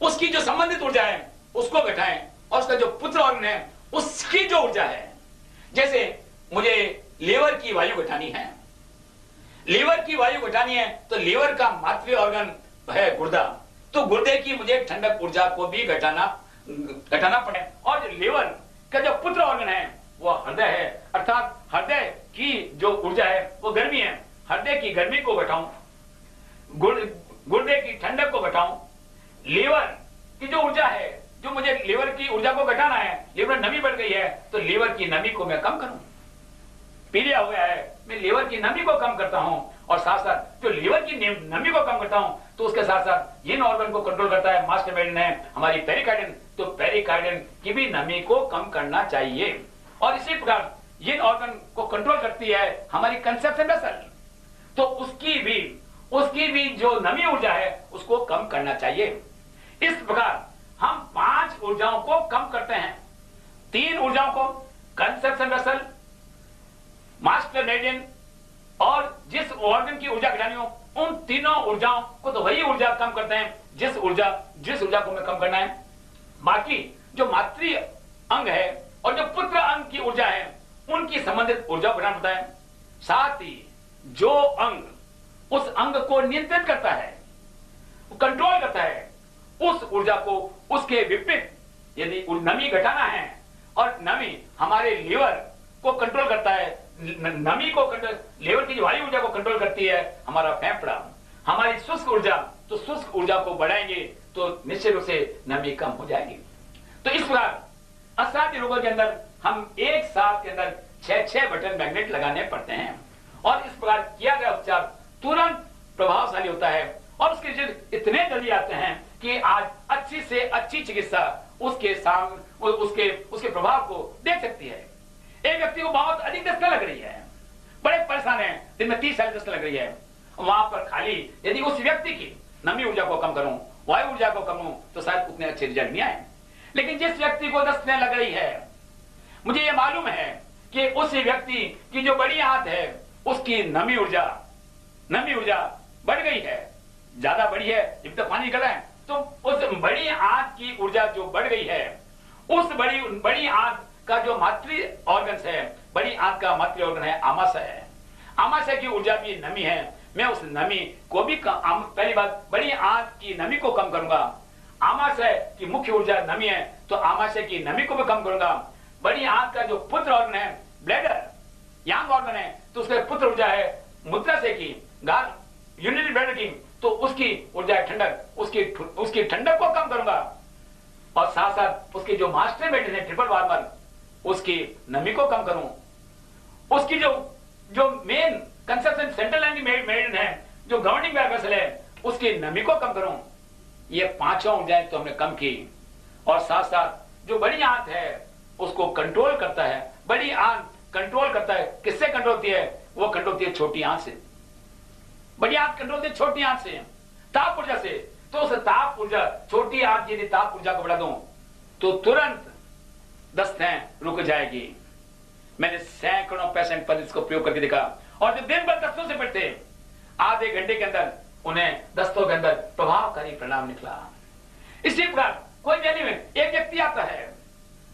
उसकी जो संबंधित ऊर्जा है उसको घटाएं और उसका जो पुत्र ऑर्गन है उसकी जो ऊर्जा है, जैसे मुझे लीवर की वायु घटानी है, लीवर की वायु घटानी है तो लीवर का मातृ ऑर्गन है गुर्दा, तो गुर्दे की मुझे ठंडक ऊर्जा को भी घटाना पड़े। और जो लीवर का जो पुत्र ऑर्गन है वो हृदय है, अर्थात हृदय की जो ऊर्जा है वो गर्मी है, हृदय की गर्मी को घटाऊं, गुर्दे की ठंडक को घटाऊं। लीवर की जो ऊर्जा है, जो मुझे लीवर की ऊर्जा को घटाना है, लीवर नमी बढ़ गई है तो लीवर की नमी को मैं कम करूं। पीलिया हो गया है, मैं लीवर की नमी को कम करता हूं और साथ साथ जो लीवर की नमी को कम करता हूं तो उसके साथ साथ यिन ऑर्गन को कंट्रोल करता है मास्टर मेरिडियन है हमारी पेरिकार्डियन, तो पेरिकार्डियन की भी नमी को कम करना चाहिए। और इसी प्रकार यिन ऑर्गन को कंट्रोल करती है हमारी कंसेप्शन वेसल, तो उसकी भी जो नमी ऊर्जा है उसको कम करना चाहिए। इस प्रकार हम 5 ऊर्जाओं को कम करते हैं। 3 ऊर्जाओं को कंसेप्शन वेसल, मास्टर मेरिडियन और जिस ऑर्गन की ऊर्जा घटानी हो उन तीनों ऊर्जाओं को तो वही ऊर्जा कम करते हैं जिस ऊर्जा को हमें कम करना है। बाकी जो मातृ अंग है और जो पुत्र अंग की ऊर्जा है उनकी संबंधित ऊर्जा बढ़ाना पड़ता है। साथ ही जो अंग उस अंग को नियंत्रित करता है, कंट्रोल करता है, उस ऊर्जा को उसके विपरीत यदि नमी घटाना है और नमी हमारे लीवर को कंट्रोल करता है, नमी को कंट्रोल, लीवर की वायु ऊर्जा को कंट्रोल करती है हमारा फेफड़ा, हमारी शुष्क ऊर्जा, तो शुष्क ऊर्जा को बढ़ाएंगे तो निश्चित रूप से नमी कम हो जाएगी। तो इस प्रकार असाध्य रोगों के अंदर हम एक साथ के अंदर 6 बटन मैग्नेट लगाने पड़ते हैं और इस प्रकार किया गया उपचार तुरंत प्रभावशाली होता है और उसके रिजल्ट इतने जल्दी आते हैं कि आज अच्छी से अच्छी चिकित्सा उसके सामने उसके प्रभाव को देख सकती है। एक व्यक्ति को बहुत अधिक दस्त लग रही है, बड़े परेशान है, दिन में 30 साल दस्त लग रही है, वहां पर खाली यदि उस व्यक्ति की नमी ऊर्जा को कम करूं, वायु ऊर्जा को कम करूं तो शायद उतने अच्छे रिजल्ट नहीं आए। लेकिन जिस व्यक्ति को दस्त लग रही है, मुझे ये मालूम है कि उस व्यक्ति की जो बड़ी आंत है उसकी नमी ऊर्जा बढ़ गई है, ज्यादा बढ़ी है, जब तक पानी निकला है, तो उस बड़ी आंत की ऊर्जा जो बढ़ गई है, उस बड़ी आंत का जो मातृ ऑर्गन है, बड़ी आंत का मातृ ऑर्गन है आमाशय है, आमाशय की ऊर्जा भी नमी है, मैं उस नमी को भी पहली बात बड़ी आंत की नमी को कम करूंगा। आमाशय की मुख्य ऊर्जा नमी है तो आमाशय की नमी को भी कम करूंगा। बड़ी आंत का जो पुत्र ऑर्गन है, ब्लैडर यांग ऑर्गन है, तो उसके पुत्र ऊर्जा है मूत्राशय की, गाल यूरिनरी ब्लैडर की, तो उसकी ऊर्जा है ठंडक, उसकी ठंडक को कम करूंगा और साथ साथ उसकी जो मास्टर मेरिडियन है ट्रिपल वार्मर, उसकी नमी को कम करूं, उसकी जो main conception central line meridian है, जो गवर्निंग वेसल है, उसकी नमी को कम करूं। ये 5 ऊर्जाएं तो हमने कम की और साथ साथ जो बड़ी आंत है उसको कंट्रोल करता है। बड़ी आंत कंट्रोल करता है, किससे कंट्रोल होती है? वो कंट्रोल होती है छोटी आंत से। बड़ी आंत कंट्रोल होती है छोटी आंत से, ताप ऊर्जा से। तो उस ताप ऊर्जा, छोटी आंत यदि ताप ऊर्जा को बढ़ा दूं तो तुरंत दस्तें रुक जाएगी। मैंने सैकड़ों पेशेंट पर इसको प्रयोग करके देखा और जो दिन भर दस्तों से पड़ते, आधे घंटे के अंदर उन्हें दस्तों के अंदर प्रभावकारी परिणाम निकला। इसी प्रकार कोई व्यक्ति में एक व्यक्ति आता है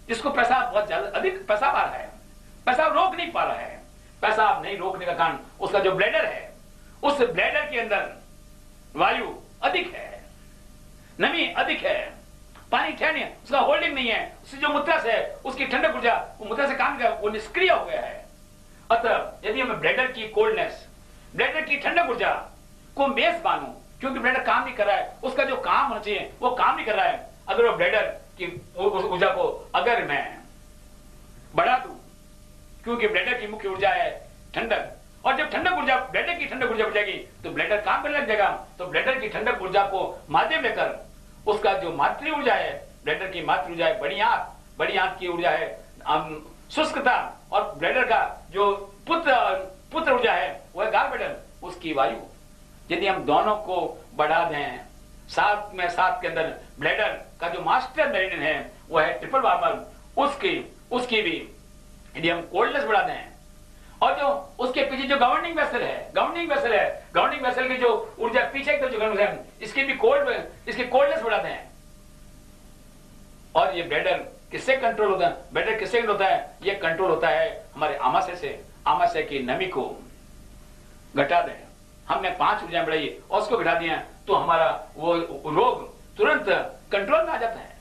जिसको पेशाब बहुत ज्यादा अधिक पेशाब आ रहा है, पेशाब रोक नहीं पा रहा है। पेशाब नहीं रोकने का कारण उसका जो ब्लैडर है, उस ब्लैडर के अंदर वायु अधिक है, नमी अधिक है, पानी ठहर नहीं है, उसका होल्डिंग नहीं है। उससे जो मूत्राशय है उसकी ठंडक ऊर्जा वो मूत्राशय काम कर वो निष्क्रिय हो गया है। अतः यदि हमें ब्लैडर की कोल्डनेस, ब्लैडर की ठंडक ऊर्जा को बेस मानूं, क्योंकि ब्लैडर काम नहीं कर रहा है, उसका जो काम होना चाहिए वो काम नहीं कर रहा है। अगर वो ब्लैडर की ऊर्जा को अगर मैं बढ़ा दूं, क्योंकि ब्लैडर की मुख्य ऊर्जा है ठंडक, और जब ठंडक ऊर्जा, ब्लैडर की ठंडक ऊर्जा बढ़ जाएगी तो ब्लैडर काम करने लग जाएगा। तो ब्लैडर की ठंडक ऊर्जा को माध्यम लेकर उसका जो मातृ ऊर्जा है, ब्लैडर की मातृ ऊर्जा है बड़ी आंत की ऊर्जा है शुष्कता, और ब्लैडर का जो पुत्र ऊर्जा है वह है गालब्लैडर, उसकी वायु। यदि हम दोनों को बढ़ा दें, साथ में साथ के अंदर ब्लैडर का जो मास्टर मेरिडियन है वह है ट्रिपल वार्मर, उसकी भी यदि हम कोल्डनेस बढ़ा दें, और जो उसके पीछे जो गवर्निंग वेसल है, गवर्निंग वेसल की जो ऊर्जा पीछे की तरफ जो है इसकी भी कोल्डनेस बढ़ाते हैं। और ये ब्लैडर किससे कंट्रोल होता है? ब्लैडर किससे कंट्रोल होता है? ये कंट्रोल होता है हमारे आमाशय की नमी को घटा दें। हमने 5 ऊर्जाएं बढ़ाई और उसको घटा दिया तो हमारा वो रोग तुरंत कंट्रोल में आ जाता है।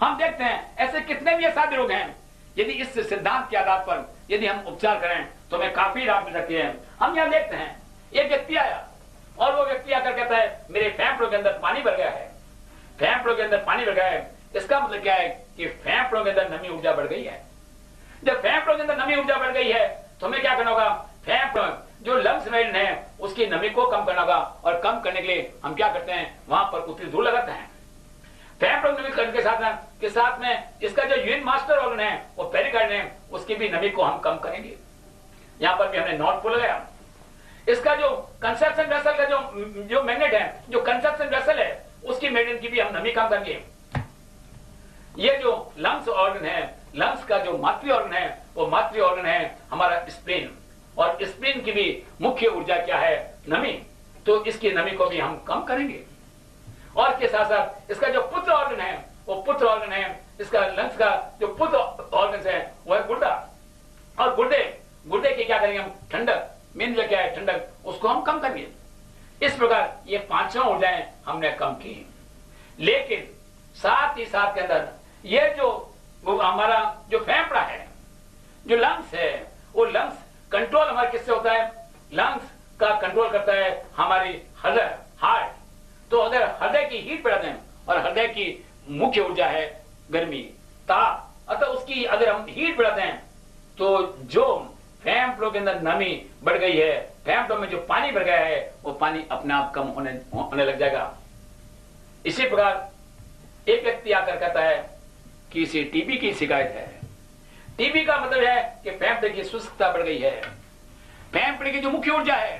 हम देखते हैं ऐसे कितने भी असाध्य रोग हैं, यदि इस सिद्धांत के आधार पर यदि हम उपचार करें तो हमें काफी राहत मिल सकती है। हम यहाँ देखते हैं एक व्यक्ति आया और वो व्यक्ति आकर कहता है मेरे फेफड़ों के अंदर पानी भर गया है, फेफड़ों के अंदर पानी भर गया है। इसका मतलब क्या है कि फेफड़ों के अंदर नमी ऊर्जा बढ़ गई है। जब फेफड़ों के अंदर नमी ऊर्जा बढ़ गई है तो हमें क्या करना होगा? फेफड़ों जो लंग्स मेरिडियन है उसकी नमी को कम करना होगा, और कम करने के लिए हम क्या करते हैं? वहां पर उत्तरी ध्रुव लगाते हैं। फेफड़ों की नमी करने के साथ में इसका जो यूरिन मास्टर ऑर्गन है वो पेरिकार्डियम है, उसकी भी नमी को हम कम करेंगे। यहाँ पर भी हमने नॉर्थ पोल लगाया। इसका जो कंस्ट्रक्शन वेसल का जो मैग्नेट है, जो कंस्ट्रक्शन वेसल है उसकी मेरिडियन की भी हम नमी कम करेंगे। ये जो लंग्स ऑर्गन है, लंग्स का जो मातृ ऑर्गन है वो मातृ ऑर्गन है हमारा स्प्लीन, और स्प्लीन की भी मुख्य ऊर्जा क्या है? नमी। तो इसकी नमी को भी हम कम करेंगे। और के साथ साथ इसका जो पुत्र ऑर्गन है वो पुत्र ऑर्गन है, इसका लंग्स का जो पुत्र ऑर्गन है वो है गुर्दा, और गुर्दे की क्या करेंगे हम? ठंडक, मेन जो क्या है ठंडक, उसको हम कम करेंगे। इस प्रकार ये 5 ऊर्जाएं हमने कम की। लेकिन साथ ही साथ के अंदर ये जो हमारा जो फेफड़ा है, जो लंग्स है, वो लंग्स कंट्रोल हमारे किससे होता है? लंग्स का कंट्रोल करता है हमारी हृदय, हार्ट। तो अगर हृदय की हीट बढ़ाते हैं, और हृदय की मुख्य ऊर्जा है गर्मी, ताप, अतः उसकी अगर हम हीट बढ़ाते हैं तो जो फेफड़ों के अंदर नमी बढ़ गई है, फेफड़ों में जो पानी भर गया है वो पानी अपने आप कम होने लग जाएगा। इसी प्रकार एक व्यक्ति आकर कहता है कि इसे टीबी की शिकायत है। टीबी का मतलब है कि फेफड़े की शुष्कता बढ़ गई है, फेफड़े की जो मुख्य ऊर्जा है,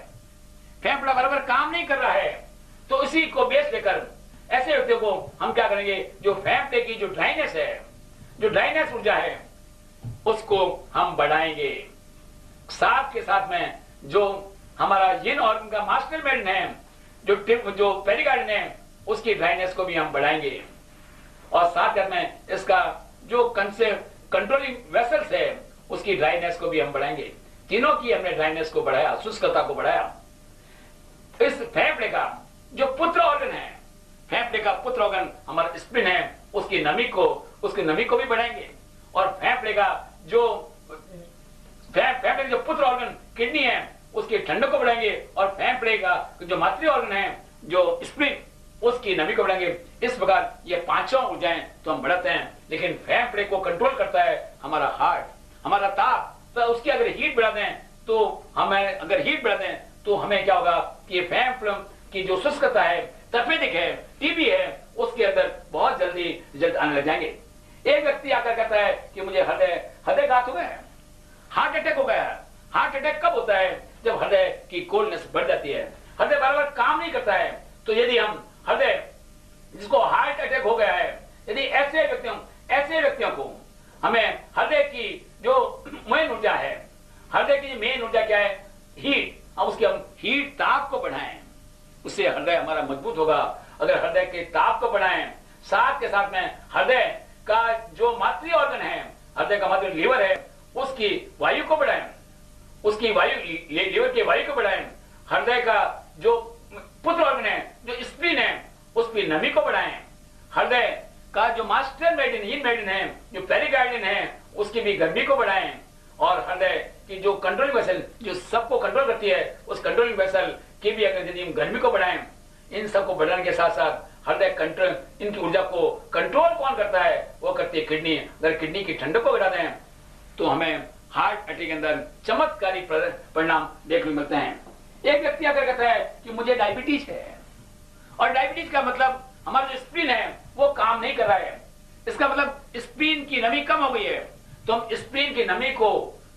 फेफड़ा बराबर काम नहीं कर रहा है। तो इसी को बेस लेकर ऐसे व्यक्तियों को हम क्या करेंगे? जो फेफड़े की जो ड्राइनेस है, जो ड्राइनेस ऊर्जा है, उसको हम बढ़ाएंगे। साथ के साथ में जो हमारा यूरिन ऑर्गन का मास्टर मेरिडियन है, जो पेरिकार्डियम है, उसकी ड्राइनेस को भी हम बढ़ाएंगे। और साथ में इसका जो कंट्रोलिंग वेसल्स है उसकी ड्राइनेस को भी हम बढ़ाएंगे। तीनों की हमने ड्राइनेस को बढ़ाया, शुष्कता को बढ़ाया। इस फेफड़े का जो पुत्र ऑर्गन है, फेफड़े का पुत्र ऑर्गन हमारा स्प्लीन है, उसकी नमी को भी बढ़ाएंगे। और फेफड़े का जो पुत्र ऑर्गन किडनी है उसकी ठंडक को बढ़ाएंगे, और फेफड़े का जो मातृ ऑर्गन है जो स्प्लीन, उसकी नमी को बढ़ाएंगे। इस प्रकार ये 5 ऊर्जाएं तो हम बढ़ाते हैं, लेकिन फेफड़े को कंट्रोल करता है हमारा हार्ट, हमारा ताप। तो उसकी अगर हीट बढ़ा दें तो हमें क्या होगा कि फेफड़ों की जो शुष्कता है, तपेदिक है, टीबी है, उसके अंदर बहुत जल्दी रिजल्ट आने लग जाएंगे। एक व्यक्ति आकर कहता है कि मुझे हृदयघात हो गया है, हार्ट अटैक हो गया है। हार्ट अटैक कब होता है? जब हृदय की कोल्डनेस बढ़ जाती है, हृदय बराबर काम नहीं करता है। तो यदि हम हृदय जिसको हार्ट अटैक हो गया है, यदि ऐसे व्यक्तियों को हमें हृदय की जो मेन ऊर्जा है, हृदय की मेन ऊर्जा क्या है? हीट। अब उसके हम हीट, ताप को बढ़ाएं, उससे हृदय हमारा मजबूत होगा। अगर हृदय के ताप को बढ़ाएं, साथ के साथ में हृदय का जो मातृ ऑर्गन है, हृदय का मातृ लीवर है, उसकी वायु को बढ़ाएं, लीवर की वायु को बढ़ाएं। हृदय का जो पुत्र ऑर्गन है, जो स्प्लीन है, उसकी नमी को बढ़ाएं। हृदय का जो मास्टर मेरिडियन है, जो पेरिकार्डियम है, उसकी भी गर्मी को बढ़ाएं। और हृदय की जो कंट्रोलिंग वेसल जो सबको कंट्रोल करती है, उस कंट्रोलिंग वेसल की भी अगर यदि हम गर्मी को बढ़ाएं, इन सबको बढ़ाने के साथ साथ हृदय कंट्रोल, इनकी ऊर्जा को कंट्रोल कौन करता है? वो करती है किडनी। अगर किडनी की ठंडक को बढ़ा दें तो हमें हार्ट अटैक के अंदर चमत्कारी परिणाम देखने को मिलते हैं। एक व्यक्ति अगर कहता है कि मुझे डायबिटीज है, और डायबिटीज का मतलब हमारा जो स्प्लीन है वो काम नहीं कर रहा है, इसका मतलब स्प्लीन की नमी कम हो गई है, तो हम स्प्लीन की नमी को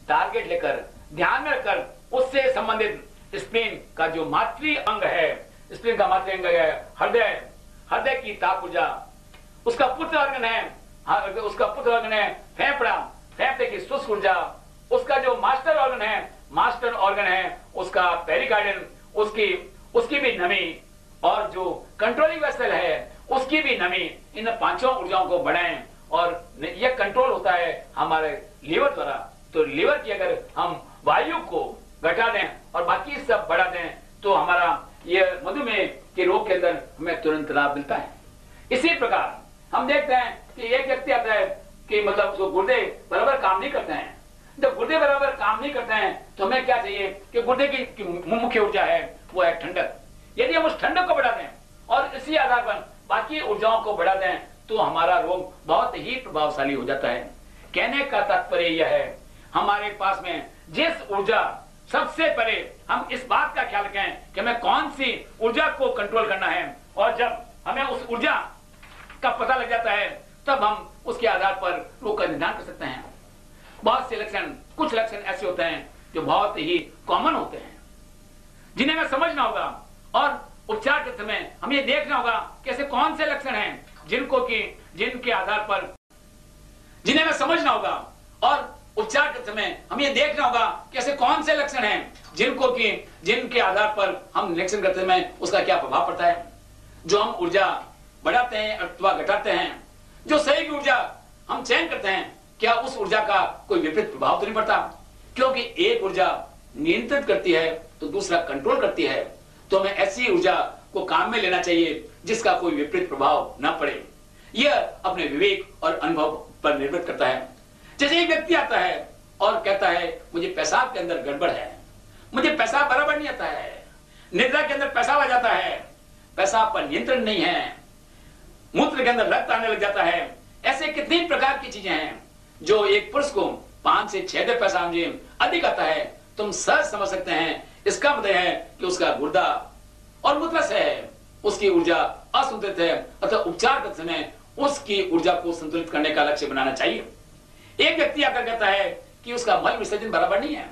टारगेट लेकर ध्यान में रखकर उससे संबंधित स्प्लीन का जो मातृ अंग है, स्प्लीन का मातृ अंग है हृदय, हृदय की ताप ऊर्जा, उसका पुत्र ऑर्गन है, उसका पुत्र ऑर्गन है फेफड़ा, फेफड़े की शुष्क ऊर्जा, उसका जो मास्टर ऑर्गन है, मास्टर ऑर्गन है उसका पेरिकार्डियम, उसकी भी नमी, और जो कंट्रोलिंग वेसल है उसकी भी नमी, इन पांचों ऊर्जाओं को बढ़ाएं। और यह कंट्रोल होता है हमारे लीवर द्वारा। तो लीवर की अगर हम वायु को घटा दें और बाकी सब बढ़ा दें तो हमारा यह मधुमेह के रोग के अंदर हमें तुरंत लाभ मिलता है। इसी प्रकार हम देखते हैं कि एक व्यक्ति आता है कि मतलब जो गुर्दे बराबर काम नहीं करते हैं, जब गुर्दे बराबर काम नहीं करते हैं तो हमें क्या चाहिए कि गुर्दे की मुख्य ऊर्जा है वो है ठंडक। यदि हम उस ठंडक को बढ़ा दें और इसी आधार पर बाकी ऊर्जाओं को बढ़ा दें तो हमारा रोग बहुत ही प्रभावशाली हो जाता है। कहने का तात्पर्य यह है, हमारे पास में जिस ऊर्जा सबसे पहले हम इस बात का ख्याल रखें कि हमें कौन सी ऊर्जा को कंट्रोल करना है, और जब हमें उस ऊर्जा का पता लग जाता है तब हम उसके आधार पर रोग का निदान कर सकते हैं। बहुत से लक्षण, कुछ लक्षण ऐसे होते हैं जो बहुत ही कॉमन होते हैं, जिन्हें हमें समझना होगा, और उपचार के समय हमें ये देखना होगा कैसे कौन से लक्षण हैं जिनके आधार पर जिन्हें हमें समझना होगा, और उपचार के समय हमें ये देखना होगा कैसे कौन से लक्षण हैं जिनके आधार पर हम निरीक्षण करते समय उसका क्या प्रभाव पड़ता है। जो हम ऊर्जा बढ़ाते हैं अथवा घटाते हैं, जो सही की ऊर्जा हम चयन करते हैं, क्या उस ऊर्जा का कोई विपरीत प्रभाव तो नहीं पड़ता? क्योंकि एक ऊर्जा नियंत्रित करती है तो दूसरा कंट्रोल करती है, तो हमें ऐसी ऊर्जा को काम में लेना चाहिए जिसका कोई विपरीत प्रभाव न पड़े। यह अपने विवेक और अनुभव पर निर्भर करता है। जैसे एक व्यक्ति आता है और कहता है मुझे पेशाब के अंदर गड़बड़ है, मुझे पेशाब बराबर नहीं आता है, निद्रा के अंदर पेशाब आ जाता है, पेशाब पर नियंत्रण नहीं है, मूत्र के अंदर रक्त आने लग जाता है, ऐसे कितनी प्रकार की चीजें हैं जो एक पुरुष को 5 से 6 दिन पेशाब अधिक आता है, तुम सहज समझ सकते हैं इसका मतलब है कि उसका गुर्दा और मूत्रस है, उसकी ऊर्जा असंतुलित है, अतः उपचार करते समय उसकी ऊर्जा को संतुलित करने का लक्ष्य बनाना चाहिए। एक व्यक्ति आकर कहता है कि उसका मल विसर्जन बराबर नहीं है,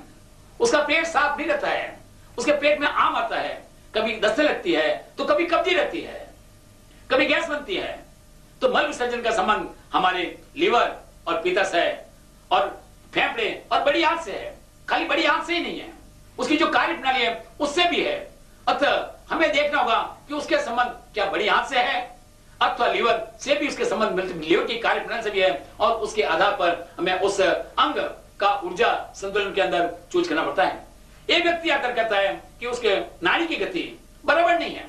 उसका पेट साफ नहीं रहता है, उसके पेट में आम आता है, कभी दस्ते लगती है तो कभी कब्जी रहती है, कभी गैस बनती है। तो मल विसर्जन का संबंध हमारे लीवर और पित्त है और फेफड़े और बड़ी आंत से है। खाली बड़ी आंत से ही नहीं है, उसकी जो कार्य प्रणाली है उससे भी है। अतः हमें देखना होगा कि उसके संबंध क्या बड़ी आंत से है अथवा लीवर से भी उसके संबंध, लीवर की कार्य प्रणाली से भी है, और उसके आधार पर हमें उस अंग का ऊर्जा संतुलन के अंदर चूज करना पड़ता है। एक व्यक्ति आकर कहता है कि उसके नाड़ी की गति बराबर नहीं है।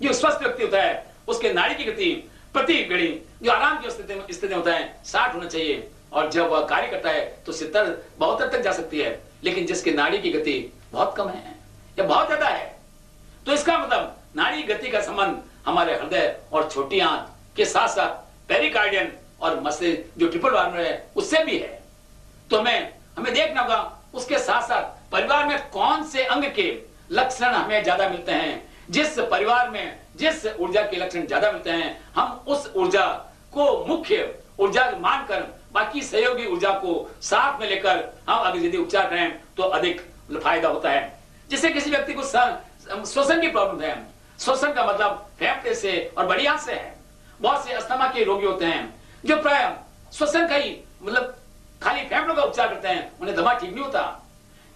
जो स्वस्थ व्यक्ति होता है उसके नाड़ी की गति प्रति घड़ी जो आराम की स्थिति में होता है 60 होना चाहिए, और जब वह कार्य करता है तो 70-72 तक जा सकती है। लेकिन जिसकी नाड़ी की गति बहुत कम है या बहुत ज्यादा है, तो इसका मतलब नाड़ी गति का संबंध हमारे हृदय और छोटी आंत के साथ साथ पेरिकार्डियम और मस्तिष्क जो ट्रिपल वाल्व है उससे भी है। तो हमें देखना होगा उसके साथ साथ परिवार में कौन से अंग के लक्षण हमें ज्यादा मिलते हैं। जिस परिवार में जिस ऊर्जा के लक्षण ज्यादा मिलते हैं हम उस ऊर्जा को मुख्य ऊर्जा मानकर बाकी सहयोगी ऊर्जा को साथ में लेकर हम अगर यदि उपचार करें तो अधिक फायदा होता है। जैसे किसी व्यक्ति को श्वसन की प्रॉब्लम है, श्वसन का मतलब फेफड़े से और बड़ी आंत से है। बहुत से अस्थमा के रोगी होते हैं जो प्राय श्वसन का ही मतलब खाली फेफड़ों का उपचार करते हैं, उन्हें दमा ठीक नहीं होता।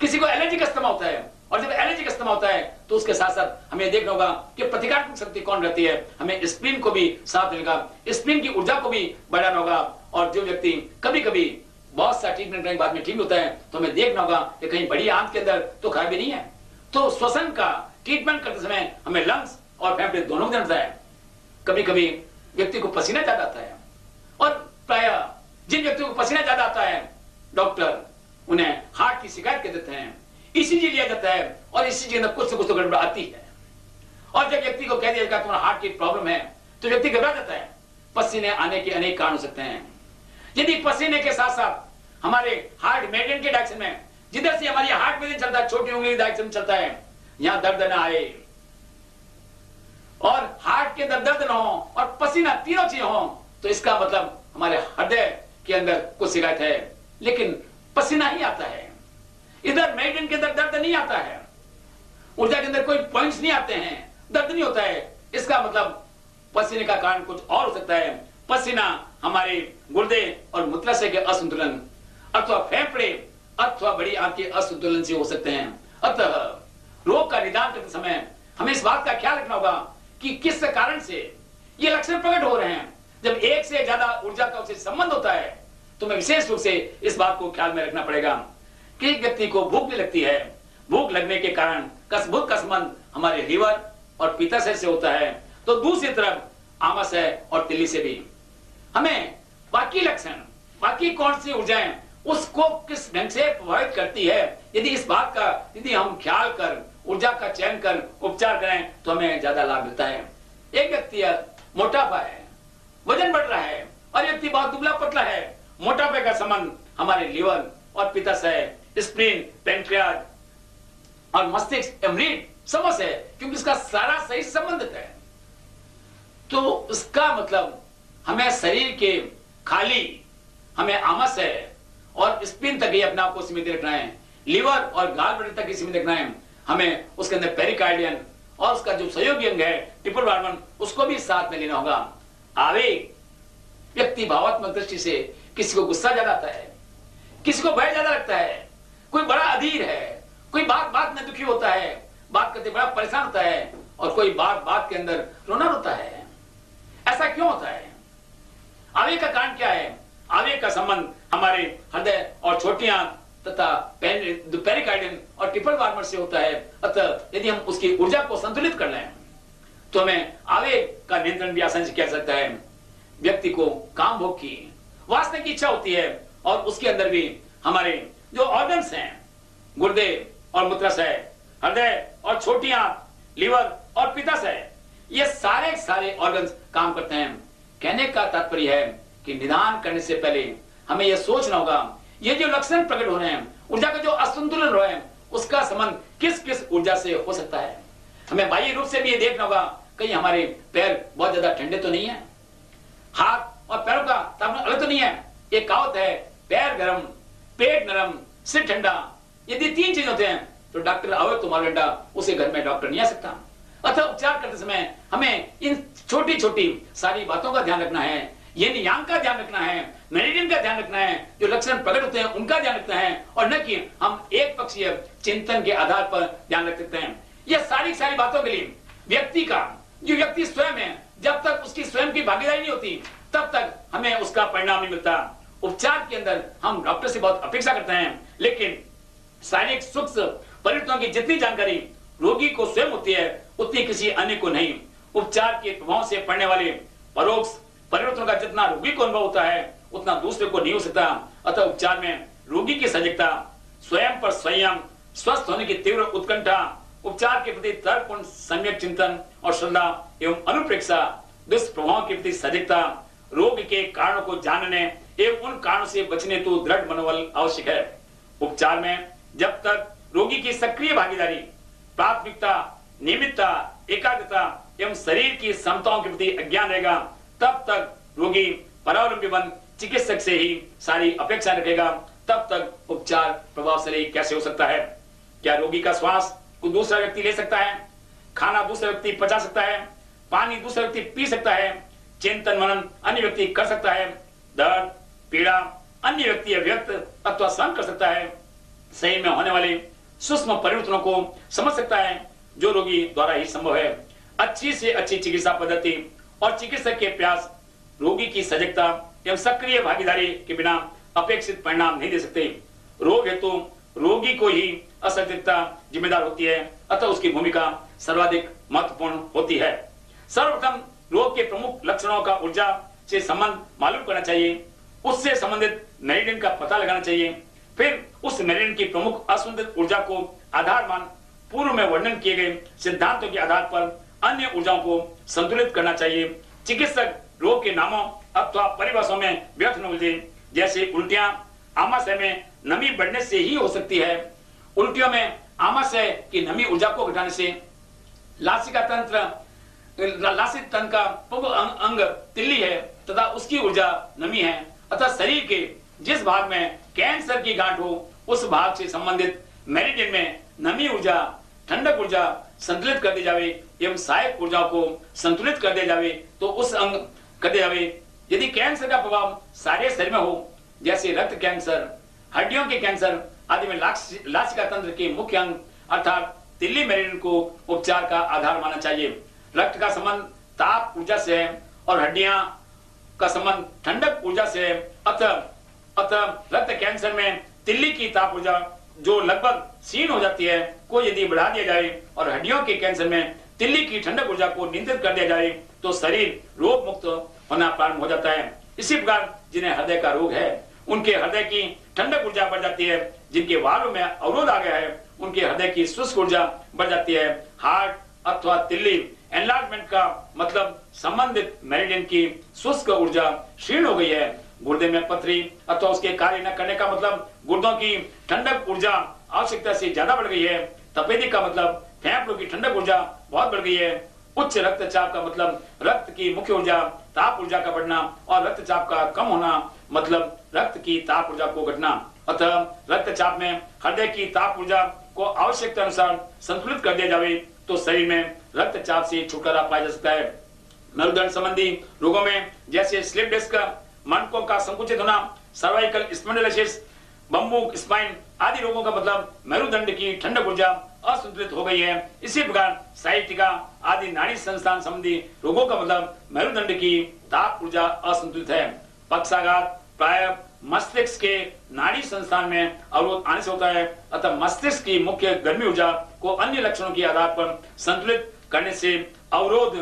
किसी को एलर्जिक अस्थमा होता है, और जब एलर्जिक अस्थमा होता है तो उसके साथ साथ हमें देखना होगा कि प्रतिकारक शक्ति कौन रहती है। हमें स्प्लीन को भी साथ देगा, स्प्लीन की ऊर्जा को भी बढ़ाना होगा। और जो व्यक्ति कभी कभी बहुत सा ट्रीटमेंट करने के बाद में ठीक होता है तो हमें देखना होगा कि कहीं बड़ी आंत के अंदर तो खराबी नहीं है। तो श्वसन का ट्रीटमेंट करते समय हमें लंग्स और फेफड़े दोनों को ध्यान है। कभी कभी व्यक्ति को पसीना ज्यादा आता है, और प्राय जिन व्यक्तियों को पसीना ज्यादा आता है डॉक्टर उन्हें हार्ट की शिकायत कर देते हैं, ईसीजी लिया जाता है और ईसीजी के अंदर कुछ से कुछ तो गड़बड़ आती है। और जब व्यक्ति को कह दिया जाएगा तुम्हारा हार्ट की प्रॉब्लम है तो व्यक्ति घबरा जाता है। पसीने आने के अनेक कारण हो सकते हैं। यदि पसीने के साथ साथ हमारे हार्ट मेडियन के डायरेक्शन में, जिधर से हमारी हार्ट मेडियन चलता है, छोटी उंगली डायरेक्शन में चलता है, यहां दर्द ना आए और हार्ट के अंदर दर्द ना हो और पसीना, तीनों चीज हो, तो इसका मतलब हमारे हृदय के अंदर कुछ शिकायत है। लेकिन पसीना ही आता है, इधर मेडियन के अंदर दर्द नहीं आता है, ऊर्जा के अंदर कोई पॉइंट्स नहीं आते हैं, दर्द नहीं होता है। इसका मतलब पसीने का कारण कुछ और हो सकता है। पसीना हमारे गुर्दे और मूत्राशय के असंतुलन अथवा फेफड़े अथवा बड़ी आंत के असंतुलन से हो सकते हैं। अतः रोग का निदान करते समय हमें इस बात का ख्याल रखना होगा कि किस कारण से ये लक्षण प्रकट हो रहे हैं। जब एक से ज्यादा ऊर्जा का उससे संबंध होता है तो हमें विशेष रूप से इस बात को ख्याल में रखना पड़ेगा कि एक व्यक्ति को भूख भी लगती है, भूख लगने के कारण भूख का संबंध हमारे लीवर और पित्ताशय से होता है, तो दूसरी तरफ आमाशय और तिल्ली से भी। हमें बाकी लक्षण, बाकी कौन सी ऊर्जाएं उसको किस ढंग से प्रभावित करती है, यदि इस बात का यदि हम ख्याल कर ऊर्जा का चयन कर उपचार करें तो हमें ज्यादा लाभ मिलता है। एक व्यक्ति मोटापा है, वजन बढ़ रहा है, और व्यक्ति बहुत दुबला पतला है। मोटापे का संबंध हमारे लीवर और पित्ताशय, स्प्लीन, पैंक्रियाज और मस्तिष्क एवं समझ है, क्योंकि इसका सारा सही संबंधित है। तो इसका मतलब हमें शरीर के खाली, हमें आमाशय और स्प्लीन तक ही अपने आप को सीमित रखना है, लीवर और गाल ब्लैडर तक ही सीमित रखना है। हमें उसके अंदर पेरिकार्डियन और उसका जो सहयोगी अंग है ट्रिपल हार्मोन, उसको भी साथ में लेना होगा। आवेग, व्यक्ति भावात्मक दृष्टि से किसी को गुस्सा ज्यादा आता है, किसी को भय ज्यादा लगता है, कोई बड़ा अधीर है, कोई बात बात में दुखी होता है, बात करते बड़ा परेशान होता है, और कोई बात बात के अंदर रोना रोता है। ऐसा क्यों होता है? आवेग का कारण क्या है? आवेग का संबंध हमारे हृदय और छोटी आंत तथा पेरिकार्डियन और ट्रिपल हार्मोन से होता है। अतः यदि हम उसकी ऊर्जा को संतुलित कर लें तो हमें आवेग का नियंत्रण भी आसानी से किया जा सकता है। व्यक्ति को काम भोग की वासना की इच्छा होती है, और उसके अंदर भी हमारे जो ऑर्गन्स हैं, गुर्दे और मूत्राशय, हृदय और छोटी आंत, लीवर और पित्ताशय, ये सारे ऑर्गन्स काम करते हैं। कहने का तात्पर्य है कि निदान करने से पहले हमें यह सोचना होगा, ये जो लक्षण प्रकट हो रहे हैं, ऊर्जा का जो असंतुलन हो रहा है, उसका संबंध किस किस ऊर्जा से हो सकता है। हमें बाह्य रूप से भी ये देखना होगा, कहीं हमारे पैर बहुत ज्यादा ठंडे तो नहीं है, हाथ और पैरों का तापमान अलग तो नहीं है। एक कहावत है, पैर गर्म, पेट नरम, सिर ठंडा। यदि तीन चीज होते हैं तो डॉक्टर आवे तो मालडा, उसे घर में डॉक्टर नहीं आ सकता। अतः उपचार करते समय हमें इन छोटी छोटी सारी बातों का ध्यान रखना है, ये यांग का ध्यान रखना है, मेरिडियन का ध्यान रखना है, जो लक्षण प्रकट होते हैं उनका ध्यान रखना है, और न कि हम एक पक्षीय चिंतन के आधार पर ध्यान रख सकते हैं। यह सारी बातों के लिए व्यक्ति का, जो व्यक्ति स्वयं है, जब तक उसकी स्वयं की भागीदारी नहीं होती तब तक हमें उसका परिणाम नहीं मिलता। उपचार के अंदर हम डॉक्टर से बहुत अपेक्षा करते हैं, लेकिन शारीरिक सूक्ष्म परिवर्तनों की जितनी जानकारी रोगी को स्वयं होती है उतनी किसी अन्य को नहीं। उपचार के प्रभाव से पड़ने वाले परोक्ष परिवर्तनों का जितना रोगी को अनुभव होता है उतना दूसरे को नहीं हो सकता। अतः उपचार में रोगी की सजगता, स्वयं पर संयम, स्वस्थ होने की तीव्र उत्कंठा, उपचार के प्रति तर्कपूर्ण सम्यक चिंतन और श्रद्धा एवं अनुप्रेक्षा, दुष्प्रभाव के प्रति सजगता, रोग के कारणों को जानने एवं उन कारणों से बचने तो दृढ़ मनोबल आवश्यक है। उपचार में जब तक रोगी की सक्रिय भागीदारी, प्राथमिकता, नियमितता, एकाग्रता एवं शरीर की क्षमताओं के प्रति अज्ञान रहेगा, तब तक रोगी परावलंबी बन चिकित्सक से ही सारी अपेक्षा रखेगा। तब तक उपचार प्रभावशाली कैसे हो सकता है? क्या रोगी का श्वास कोई दूसरा व्यक्ति ले सकता है? खाना दूसरा व्यक्ति पचा सकता है? पानी दूसरा व्यक्ति पी सकता है? चिंतन मनन अन्य व्यक्ति कर सकता है? दर्द पीड़ा अन्य व्यक्ति अभिव्यक्त अथवा सहन कर सकता है? शरीर में होने वाले सूक्ष्म परिवर्तनों को समझ सकता है, जो रोगी द्वारा ही संभव है। अच्छी से अच्छी चिकित्सा पद्धति और चिकित्सक के प्रयास रोगी की सजगता एवं सक्रिय भागीदारी के बिना अपेक्षित परिणाम नहीं दे सकते। रोग हेतु रोगी को ही असजगता जिम्मेदार होती है, अतः उसकी भूमिका सर्वाधिक महत्वपूर्ण होती है। सर्वप्रथम रोग के प्रमुख लक्षणों का ऊर्जा से संबंध मालूम करना चाहिए, उससे संबंधित मेरिडियन का पता लगाना चाहिए, फिर उस मेरिडियन की प्रमुख असंतुलित ऊर्जा को आधार मान पूर्व में वर्णन किए गए सिद्धांतों के आधार पर अन्य ऊर्जाओं को संतुलित करना चाहिए। चिकित्सक रोग के नामों अथवा परिभाषाओं में व्यर्थ न उलझे, जैसे उल्टियां, आमाशय में नमी बढ़ने से ही हो सकती है। उल्टियों में आमाशय की नमी ऊर्जा को घटाने से लासिका तंत्र, लासिक तंत्र का पूर्व अंग तिल्ली है तथा उसकी ऊर्जा नमी है। अतः शरीर के जिस भाग में कैंसर की गांठ हो उस भाग से संबंधित मेरिडियन में नमी ऊर्जा, ठंडक ऊर्जा संतुलित कर दी जावे एवं सहायक ऊर्जा को संतुलित कर दिया जावे तो उस अंग कर दिया जावे। यदि कैंसर का प्रभाव सारे शरीर में हो, जैसे रक्त कैंसर, हड्डियों के कैंसर आदि में लासिका तंत्र के मुख्य अंग अर्थात तिल्ली मेरिडियन को उपचार का आधार मानना चाहिए। रक्त का संबंध ताप ऊर्जा से है और हड्डियां का संबंध ठंडक ऊर्जा से है। अतः रक्त कैंसर में तिल्ली की ताप ऊर्जा जो लगभग क्षीण हो जाती है को यदि बढ़ा दिया जाए और हड्डियों के कैंसर में तिल्ली की ठंडक ऊर्जा को नियंत्रित कर दिया जाए तो शरीर रोग मुक्त होना प्रारंभ हो जाता है। इसी प्रकार जिन्हें हृदय का रोग है उनके हृदय की ठंडक ऊर्जा बढ़ जाती है। जिनके वालों में अवरोध आ गया है उनके हृदय की शुष्क ऊर्जा बढ़ जाती है। हार्ट अथवा तिल्ली एनलार्जमेंट का मतलब संबंधित मेरिडियन की शुष्क ऊर्जा क्षीण हो गई है। गुर्दे में पथरी अथवा उसके कार्य न करने का मतलब गुर्दों की ठंडक ऊर्जा आवश्यकता से ज्यादा बढ़ गई है। तपेदिक का मतलब फेफड़ों की ठंडक ऊर्जा बहुत बढ़ गई है। उच्च रक्तचाप का मतलब रक्त की मुख्य ऊर्जा ताप ऊर्जा का बढ़ना और रक्तचाप का कम होना मतलब रक्त की ताप ऊर्जा को घटना। अतः रक्तचाप में हृदय की ताप ऊर्जा को आवश्यकता अनुसार संतुलित कर दिया जावे तो शरीर में रक्तचाप से छुटकारा पाया जा सकता है। मेरुदंड संबंधी रोगों में जैसे स्लिप डिस्क, मणकों का संकुचित होना, सर्वाइकल स्पॉन्डिलोसिस, बम्बू स्पाइन आदि रोगों का मतलब मेरुदंड की ठंडक ऊर्जा असंतुलित हो गई है। इसी प्रकार साइटिका आदि नाड़ी संस्थान संबंधी रोगों का मतलब मेरुदंड की ताप ऊर्जा असंतुलित है। पक्षाघात प्राय मस्तिष्क के नाड़ी संस्थान में अवरोध आने से होता है। अतः मस्तिष्क की मुख्य गर्मी ऊर्जा को अन्य लक्षणों के आधार पर संतुलित करने से अवरोध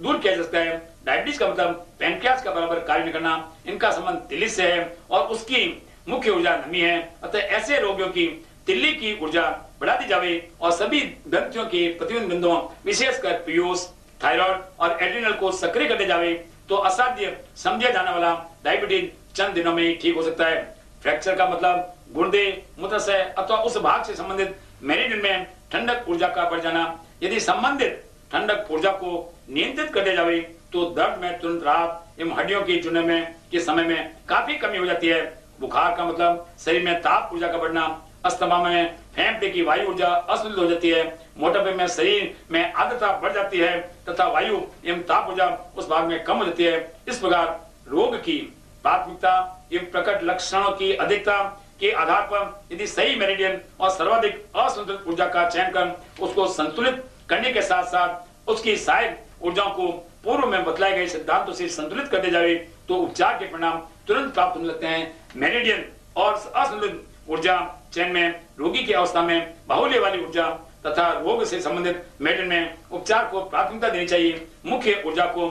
दूर किया जा सकता है। डायबिटीज का मतलब पैनक्रियास का बराबर कार्य न करना, इनका संबंध तिल्ली से है और उसकी मुख्य ऊर्जा नमी है। अतः ऐसे रोगियों की तिल्ली की ऊर्जा बढ़ा दी जावे और सभी ग्रंथियों के प्रतिबंध बिंदुओं विशेषकर पीयूष, थायराइड और एड्रिनल को सक्रिय कर दिया जावे तो असाध्य समझा जाने वाला डायबिटीज चंद दिनों में ही ठीक हो सकता है। फ्रैक्चर का मतलब गुर्दे, मूत्राशय अथवा उस भाग से संबंधित मेरिडियन में ठंडक ऊर्जा का बढ़ जाना। यदि संबंधित ठंडक ऊर्जा को नियंत्रित कर दिया जावे तो दर्द में तुरंत राहत एवं हड्डियों की जुड़ने में के समय में काफी कमी हो जाती है। बुखार का मतलब शरीर में ताप ऊर्जा का बढ़ना, अस्थमा में फेफड़े की वायु ऊर्जा असंतुलित हो जाती है, मोटापे में शरीर में आर्द्रता बढ़ जाती है तथा वायु एवं ताप ऊर्जा उस भाग में कम हो जाती है। इस प्रकार रोग की प्राथमिकता एवं प्रकट लक्षणों की अधिकता के आधार पर यदि सही मेरिडियन और सर्वाधिक असंतुलित ऊर्जा का चयन कर उसको संतुलित करने के साथ साथ उसकी सहायक ऊर्जाओं को पूर्व में बतलाए गए सिद्धांतों से संतुलित कर दिया जाए तो उपचार के परिणाम तुरंत प्राप्त होने लगते हैं। मेरिडियन और असंतुलित ऊर्जा चयन में रोगी की अवस्था में बाहुल्य वाली ऊर्जा तथा रोग से संबंधित मेरिडियन में उपचार को प्राथमिकता देनी चाहिए। मुख्य ऊर्जा को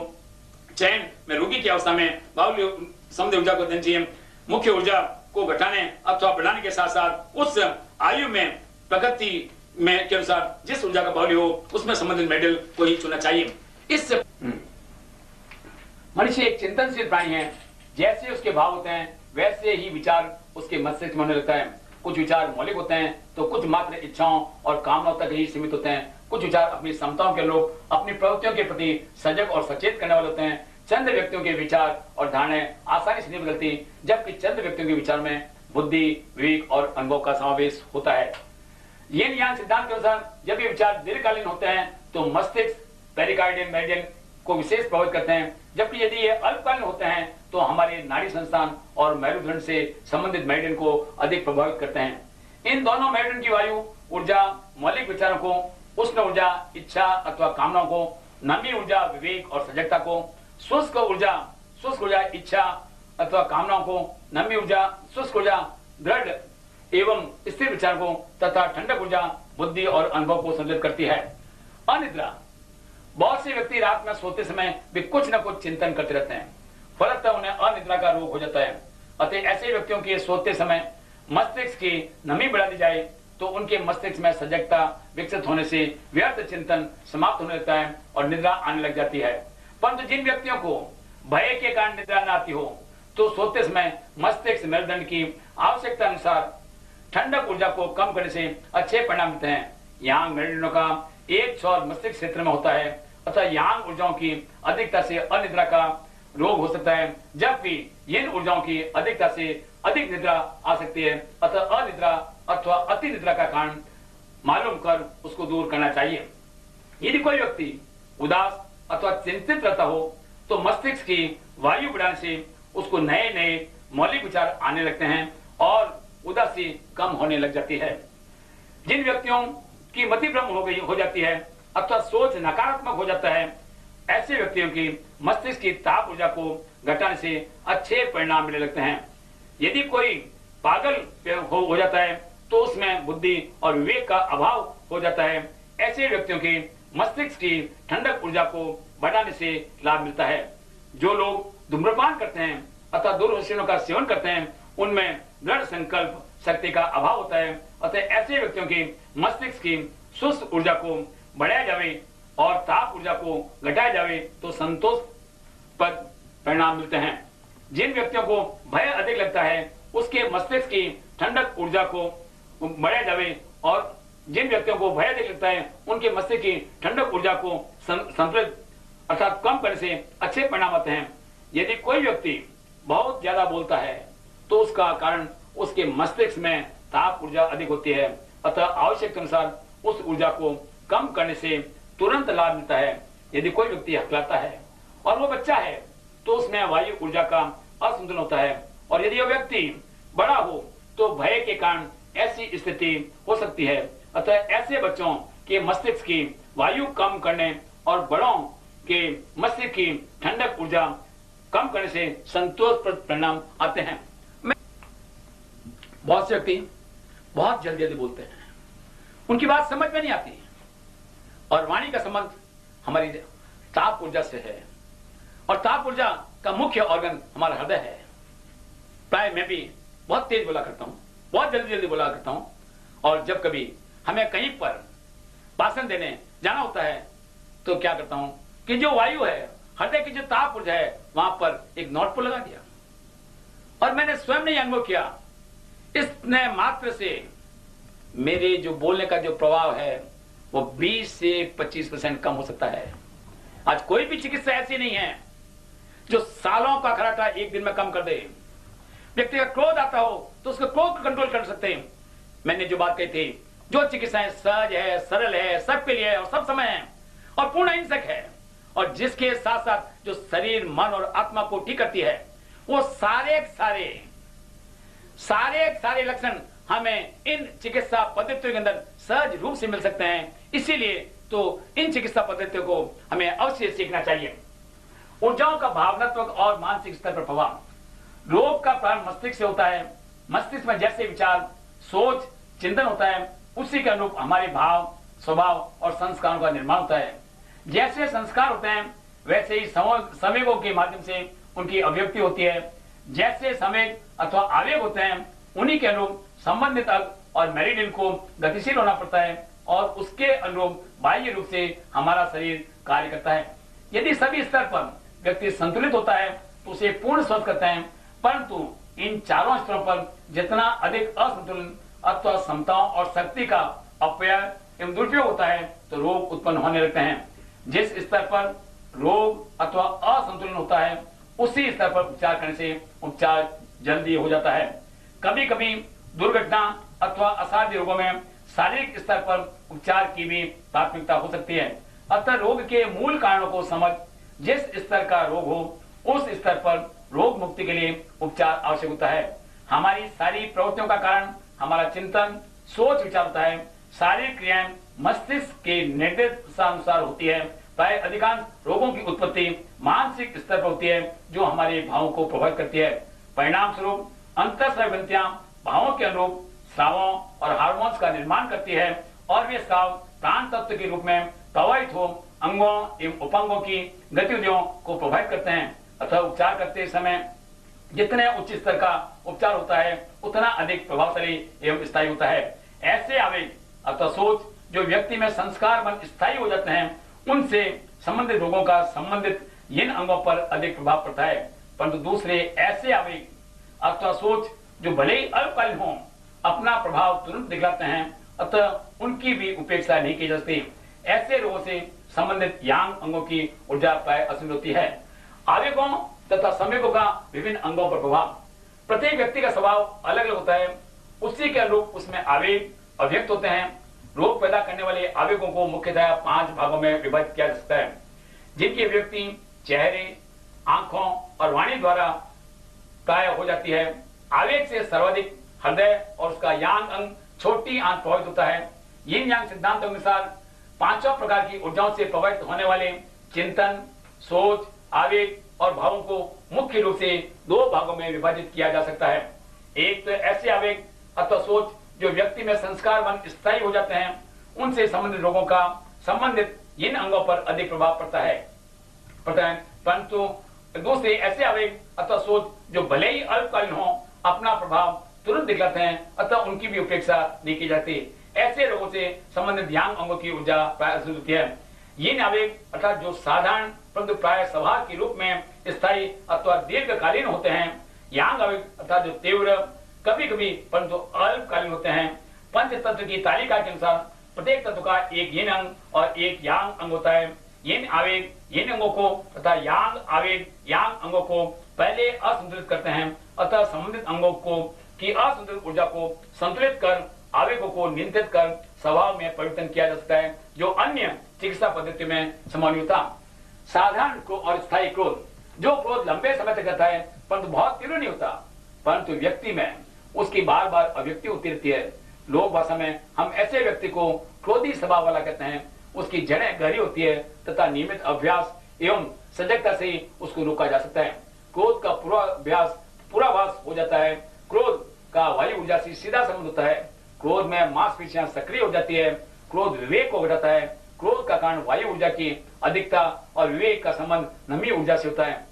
चयन में रोगी की अवस्था में बाहुल्य संबंधी ऊर्जा को देनी चाहिए। मुख्य ऊर्जा को घटाने अथवा बढ़ाने के साथ साथ उस आयु में प्रगति में के अनुसार जिस ऊर्जा का बाहुल्य हो उसमें संबंधित मेरिडियन को ही चुनना चाहिए। इससे मनुष्य एक चिंतनशील प्राणी है। जैसे उसके भाव होते हैं वैसे ही विचार उसके मस्तिष्क में होने लगता है। कुछ विचार मौलिक होते हैं तो कुछ मात्र इच्छाओं और कामनाओं तक ही सीमित होते हैं। कुछ विचार अपनी क्षमताओं के लोग अपनी प्रवृत्तियों के प्रति सजग और सचेत करने वाले होते हैं। चंद व्यक्तियों के विचार और धारणाएं आसानी से नहीं बदलती, जबकि चंद व्यक्तियों के विचार में बुद्धि, विवेक और अनुभव का समावेश होता है। यिन यांग सिद्धांत के अनुसार जब ये विचार दीर्घकालीन होते हैं तो मस्तिष्क पेरिकार्डियम मेरिडियन को विशेष प्रभावित करते हैं, जबकि यदि ये अल्पकालीन होते हैं तो हमारे नाड़ी संस्थान और मेरुदंड से संबंधित मेरिडियन को अधिक प्रभावित करते हैं। इन दोनों मेरिडियन की वायु ऊर्जा मौलिक विचारों को, उष्ण ऊर्जा इच्छा अथवा कामनाओं को, नमी ऊर्जा विवेक और सजगता को, शुष्क ऊर्जा इच्छा अथवा कामनाओं को, नमी ऊर्जा शुष्क ऊर्जा दृढ़ एवं स्थिर विचार को तथा ठंडक ऊर्जा बुद्धि और अनुभव को संतुलित करती है। अनिद्रा, बहुत से व्यक्ति रात में सोते समय भी कुछ न कुछ चिंतन करते रहते हैं, फलतः उन्हें अनिद्रा का रोग हो जाता है। अतः ऐसे व्यक्तियों के सोते समय मस्तिष्क की नमी बढ़ा दी जाए तो उनके मस्तिष्क में सजगता विकसित होने से व्यर्थ चिंतन समाप्त होने लगता है और निद्रा आने लग जाती है। परंतु जिन व्यक्तियों को भय के कारण निद्रा न आती हो तो सोते समय मस्तिष्क मेरुदंड की आवश्यकता अनुसार ठंडक ऊर्जा को कम करने से अच्छे परिणाम मिलते हैं। यहाँ मेरुदंडों का एक छोर मस्तिष्क क्षेत्र में होता है अतः यहाँ ऊर्जाओं की अधिकता से अनिद्रा का रोग हो सकता है, जबकि इन ऊर्जाओं की अधिकता से अधिक निद्रा आ सकती है। अतः अनिद्रा अथवा अति निद्रा का कारण मालूम कर उसको दूर करना चाहिए। यदि कोई व्यक्ति उदास अथवा चिंतित रहता हो तो मस्तिष्क की वायु बढ़ाने से उसको नए नए मौलिक विचार आने लगते हैं और उदासी कम होने लग जाती है। जिन व्यक्तियों की मति भ्रम हो जाती है अथवा सोच नकारात्मक हो जाता है, ऐसे व्यक्तियों की मस्तिष्क की ताप ऊर्जा को घटाने से अच्छे परिणाम मिलने लगते हैं। यदि कोई पागल हो जाता है तो उसमें बुद्धि और विवेक का अभाव हो जाता है। ऐसे व्यक्तियों की मस्तिष्क की ठंडक ऊर्जा को बढ़ाने से लाभ मिलता है। जो लोग धूम्रपान करते हैं अथवा दुर्व्यसनों का सेवन करते हैं उनमें दृढ़ संकल्प शक्ति का अभाव होता है। अतः ऐसे व्यक्तियों की मस्तिष्क की सुस्त ऊर्जा को बढ़ाया जावे और ताप ऊर्जा को घटाया जावे तो संतोष पर परिणाम मिलते हैं। जिन व्यक्तियों को भय अधिक लगता है उसके मस्तिष्क की ठंडक ऊर्जा को बढ़ाया जावे और जिन व्यक्तियों को भय अधिक लगता है उनके मस्तिष्क की ठंडक ऊर्जा को संतुलित अर्थात कम करने से अच्छे परिणाम आते हैं। यदि कोई व्यक्ति बहुत ज्यादा बोलता है तो उसका कारण उसके मस्तिष्क में ताप ऊर्जा अधिक होती है। अतः आवश्यकता अनुसार उस ऊर्जा को कम करने से तुरंत लाभ मिलता है। यदि कोई व्यक्ति हकलाता है और वो बच्चा है तो उसमें वायु ऊर्जा का असंतुलन होता है और यदि वह व्यक्ति बड़ा हो तो भय के कारण ऐसी स्थिति हो सकती है। अतः ऐसे बच्चों के मस्तिष्क की वायु कम करने और बड़ों के मस्तिष्क की ठंडक ऊर्जा कम करने से संतोषप्रद परिणाम आते हैं। बहुत से व्यक्ति बहुत जल्दी जल्दी बोलते हैं, उनकी बात समझ में नहीं आती और वाणी का संबंध हमारी ताप ऊर्जा से है और ताप ऊर्जा का मुख्य ऑर्गन हमारा हृदय है। प्राय मैं भी बहुत तेज बोला करता हूं, बहुत जल्दी जल्दी बोला करता हूं और जब कभी हमें कहीं पर भाषण देने जाना होता है तो क्या करता हूं कि जो वायु है, हृदय की जो ताप ऊर्जा है, वहां पर एक नॉर्थ पोल लगा दिया और मैंने स्वयं ने अनुभव किया। इसने मात्र से मेरे जो बोलने का जो प्रभाव है वो 20 से 25% कम हो सकता है। आज कोई भी चिकित्सा ऐसी नहीं है जो सालों का खर्चा एक दिन में कम कर दे। व्यक्ति का क्रोध आता हो तो उसको क्रोध को कंट्रोल कर सकते हैं। मैंने जो बात कही थी, जो चिकित्साएं सहज है, सरल है, सबके लिए है और सब समय है और पूर्ण अहिंसक है और जिसके साथ साथ जो शरीर, मन और आत्मा को ठीक करती है, वो सारे लक्षण हमें इन चिकित्सा पद्धतियों के अंदर सहज रूप से मिल सकते हैं। इसीलिए तो इन चिकित्सा पद्धतियों को हमें अवश्य सीखना चाहिए। ऊर्जाओं का भावनात्मक और मानसिक स्तर पर प्रभाव। रोग का प्रारंभ मस्तिष्क से होता है। मस्तिष्क में जैसे विचार, सोच, चिंतन होता है, उसी के अनुरूप हमारे भाव, स्वभाव और संस्कारों का निर्माण होता है। जैसे संस्कार होते हैं वैसे ही संवेगों के माध्यम से उनकी अभिव्यक्ति होती है। जैसे संवेग अथवा आवेग होते हैं उन्हीं के अनुरूप संबंधित अंग और मेरिडियन को गतिशील होना पड़ता है और उसके अनुरूप बाह्य रूप से हमारा शरीर कार्य करता है। यदि सभी स्तर पर व्यक्ति संतुलित होता है तो उसे पूर्ण स्वस्थ करते हैं, परंतु इन चारों स्तरों पर जितना अधिक असंतुलन अथवा क्षमताओं और शक्ति का अपव्यय एवं दुरुपयोग होता है तो रोग उत्पन्न होने लगते हैं। जिस स्तर पर रोग अथवा असंतुलन होता है उसी स्तर पर उपचार करने से उपचार जल्दी हो जाता है। कभी कभी दुर्घटना अथवा असाध्य रोगों में शारीरिक स्तर पर उपचार की भी प्राथमिकता हो सकती है। अतः रोग के मूल कारणों को समझ जिस स्तर का रोग हो उस स्तर पर रोग मुक्ति के लिए उपचार आवश्यक होता है। हमारी सारी प्रवृत्तियों का कारण हमारा चिंतन, सोच, विचार होता है। शारीरिक क्रियाएं मस्तिष्क के निर्देशानुसार होती है। प्राय अधिकांश रोगों की उत्पत्ति मानसिक स्तर पर होती है जो हमारे भावों को प्रभावित करती है। परिणाम स्वरूप अंतःस्रावी ग्रंथियां भावों के अनुरूप स्रावों और हार्मोन्स का निर्माण करती है और वे स्राव प्राण तत्व के रूप में प्रवाहित हो अंगों एवं उपांगों की गतिविधियों को प्रभावित करते हैं। अतः उपचार करते समय जितने उच्च स्तर का उपचार होता है उतना अधिक प्रभावशाली एवं स्थायी होता है। ऐसे आवेग अथवा सोच जो व्यक्ति में संस्कार मन स्थायी हो जाते हैं उनसे संबंधित रोगों का संबंधित इन अंगों पर अधिक प्रभाव पड़ता है। परंतु दूसरे ऐसे आवेग अथवा सोच जो भले ही अल्पकालीन हो, अपना प्रभाव तुरंत दिखलाते हैं, अतः उनकी भी उपेक्षा नहीं की जा सकती। ऐसे रोगों से संबंधित यांग अंगों की ऊर्जा प्राय असीमित होती है। आवेगों तथा संवेगों का विभिन्न अंगों पर प्रभाव। प्रत्येक व्यक्ति का स्वभाव अलग अलग होता है, उसी के अनुरूप उसमें आवेग अभिव्यक्त होते हैं। रोग पैदा करने वाले आवेगों को मुख्यतः 5 भागों में विभाजित किया जा सकता है, जिनकी अभिव्यक्ति चेहरे, आंखों और वाणी द्वारा प्राय हो जाती है। आवेग से सर्वाधिक हृदय और उसका यांग अंग छोटी आंत प्रभावित होता है। यिन यांग सिद्धांत अनुसार 5 प्रकार की ऊर्जाओं से प्रभावित होने वाले चिंतन, सोच, आवेग और भावों को मुख्य रूप से 2 भागों में विभाजित किया जा सकता है। एक तो ऐसे आवेग अथवा सोच जो व्यक्ति में संस्कार बन स्थायी हो जाते हैं, उनसे संबंधित रोगों का संबंधित इन अंगों पर अधिक प्रभाव पड़ता है। परंतु दूसरे ऐसे आवेग अथवा सोच जो भले ही अल्पकालीन हो, अपना प्रभाव तुरंत दिखलाते हैं, अतः उनकी भी उपेक्षा नहीं की जाती। ऐसे रोगों से संबंधित यांग अंगों की ऊर्जा प्राय असीमित होती है। ये आवेग अर्थात जो साधारण परंतु प्राय स्वभाव के रूप में स्थायी अथवा दीर्घकालीन होते हैं। यांग आवेग अर्थात जो तीव्र कभी कभी परंतु अल्पकालीन होते हैं। पंच तत्व की तालिका के अनुसार प्रत्येक तत्व का एक यिन अंग और एक यांग अंग होता है। यिन आवेग यिन अंगों को तथा यांग आवेग यांग अंगों को पहले असंतुलित करते हैं, अतः संबंधित अंगों को की असंतुलित ऊर्जा को संतुलित कर आवेगों को नियंत्रित कर स्वभाव में परिवर्तन किया जा सकता है, जो अन्य चिकित्सा पद्धति में संभव था। साधारण क्रोध और स्थायी क्रोध, जो क्रोध लंबे समय तक रहता है परंतु बहुत तीव्र नहीं होता, परंतु व्यक्ति में उसकी बार बार अभिव्यक्ति होती रहती है। लोक भाषा में हम ऐसे व्यक्ति को क्रोधी स्वभाव वाला कहते हैं। उसकी जड़ें गहरी होती है तथा नियमित अभ्यास एवं सजगता से उसको रोका जा सकता है। क्रोध का पूर्वाभास हो जाता है। क्रोध का वायु ऊर्जा से सीधा संबंध होता है। क्रोध में मांसपेशियां सक्रिय हो जाती है। क्रोध विवेक को घटाता है। क्रोध का कारण वायु ऊर्जा की अधिकता और विवेक का संबंध नमी ऊर्जा से होता है।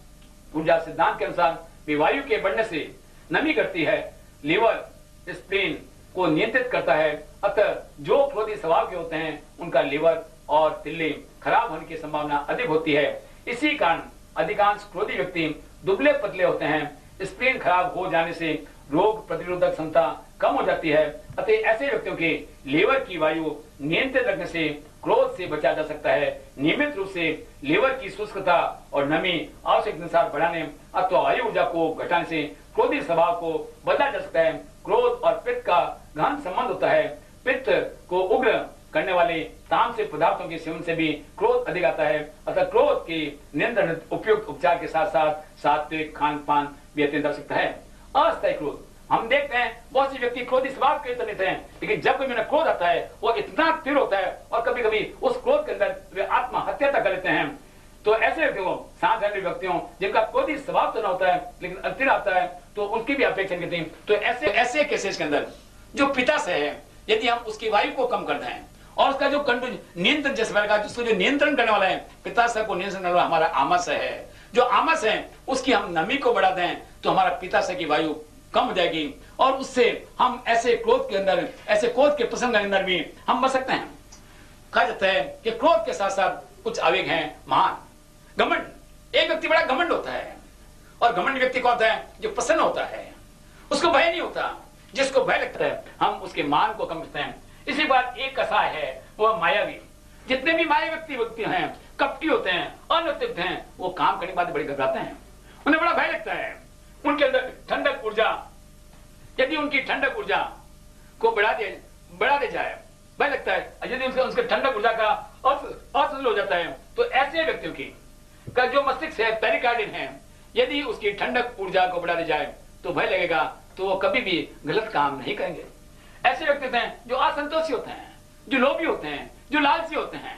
ऊर्जा सिद्धांत के अनुसार वायु के बढ़ने से नमी घटती है, लीवर स्प्लीन को नियंत्रित करता है। अतः जो क्रोधी स्वभाव के होते हैं उनका लीवर और तिल्ली खराब होने की संभावना अधिक होती है। इसी कारण अधिकांश क्रोधी व्यक्ति दुबले पतले होते हैं। स्प्लीन खराब हो जाने से रोग प्रतिरोधक क्षमता कम हो जाती है। अतः ऐसे व्यक्तियों के लीवर की वायु नियंत्रित रखने से क्रोध से बचा जा सकता है। नियमित रूप से लीवर की शुष्कता और नमी आवश्यक अनुसार बढ़ाने अथवा वायु ऊर्जा को घटाने से क्रोधी स्वभाव को बदला जा सकता है। क्रोध और पित्त का गहन संबंध होता है। पित्त को उग्र करने वाले तामसिक पदार्थों के सेवन से भी क्रोध अधिक आता है। अतः क्रोध के नियंत्रण उपयुक्त उपचार के साथ साथ सात्विक खान पान भी अत्यंत आवश्यक है। अस्थायी क्रोध, हम देखते हैं बहुत से व्यक्ति क्रोधी स्वभाव के रहते हैं, लेकिन जब कभी उन्हें क्रोध आता है वो इतना तीव्र होता है और कभी कभी उस क्रोध के अंदर वे आत्महत्या तक कर लेते हैं। तो ऐसे व्यक्तियों को, साधारण व्यक्तियों जिनका क्रोधी स्वभाव तो न होता है लेकिन अतिरिक्त आता है, तो उनकी भी अपेक्षा करते हैं। तो ऐसे केसेस के अंदर जो पित्ताशय है, यदि हम उसकी वायु को कम कर दें और उसका जो नियंत्रण जैसे मैंने कहा, जिसको जो नियंत्रण करने वाला है, पित्ताशय को नियंत्रण करने वाला हमारा आमाशय है। जो आमाशय है उसकी हम नमी को बढ़ा दें तो हमारा पित्ताशय की वायु कम हो जाएगी और उससे हम ऐसे क्रोध के अंदर, ऐसे क्रोध के प्रसंग के अंदर भी हम बच सकते हैं। कहा जाता है कि क्रोध के साथ साथ कुछ आवेग हैं महान। घमंड, एक व्यक्ति बड़ा घमंड होता है और घमंड व्यक्ति कौन होता है? जो प्रसन्न होता है, उसको भय नहीं होता। जिसको भय लगता है हम उसके मान को कम करते हैं। इसी बात एक कसाय है, वह मायावी। जितने भी माया व्यक्ति हैं, कपटी होते हैं, अनैतिक हैं, वो काम करने के बाद बड़े घबराते हैं, उन्हें बड़ा भय लगता है। उनके अंदर ठंडक ऊर्जा, यदि उनकी ठंडक ऊर्जा को बढ़ा दे जाए, भय लगता है। यदि उसके ठंडक ऊर्जा का असंतुलन हो जाता है तो ऐसे व्यक्तियों की का जो मस्तिष्क है, पेरिकार्डियम है, यदि उसकी ठंडक ऊर्जा को बढ़ा दी जाए तो भय लगेगा, तो वो कभी भी गलत काम नहीं करेंगे। ऐसे व्यक्ति होते हैं जो असंतोषी होते हैं, जो लोभी होते हैं, जो लालची होते हैं।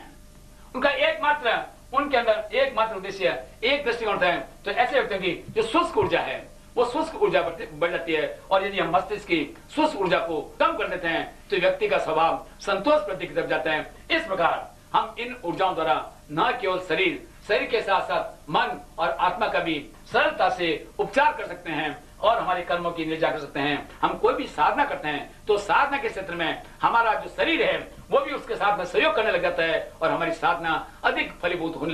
उनके अंदर एकमात्र उद्देश्य, एक दृष्टिकोण होता है। तो ऐसे व्यक्तियों की जो शुष्क ऊर्जा है वो शुष्क ऊर्जा बढ़ जाती है और यदि हम मस्तिष्क की शुष्क ऊर्जा को कम कर देते हैं तो व्यक्ति का स्वभाव संतोष प्रति की तरफ जाता है। इस प्रकार हम इन ऊर्जाओं द्वारा न केवल शरीर के साथ साथ मन और आत्मा का भी सरलता से उपचार कर सकते हैं और हमारे कर्मों की निर्जा कर सकते हैं। हम कोई भी साधना करते हैं तो साधना के क्षेत्र में हमारा जो शरीर है वो भी उसके साथ में सहयोग करने लग जाता है और हमारी साधना अधिक फलीभूत होने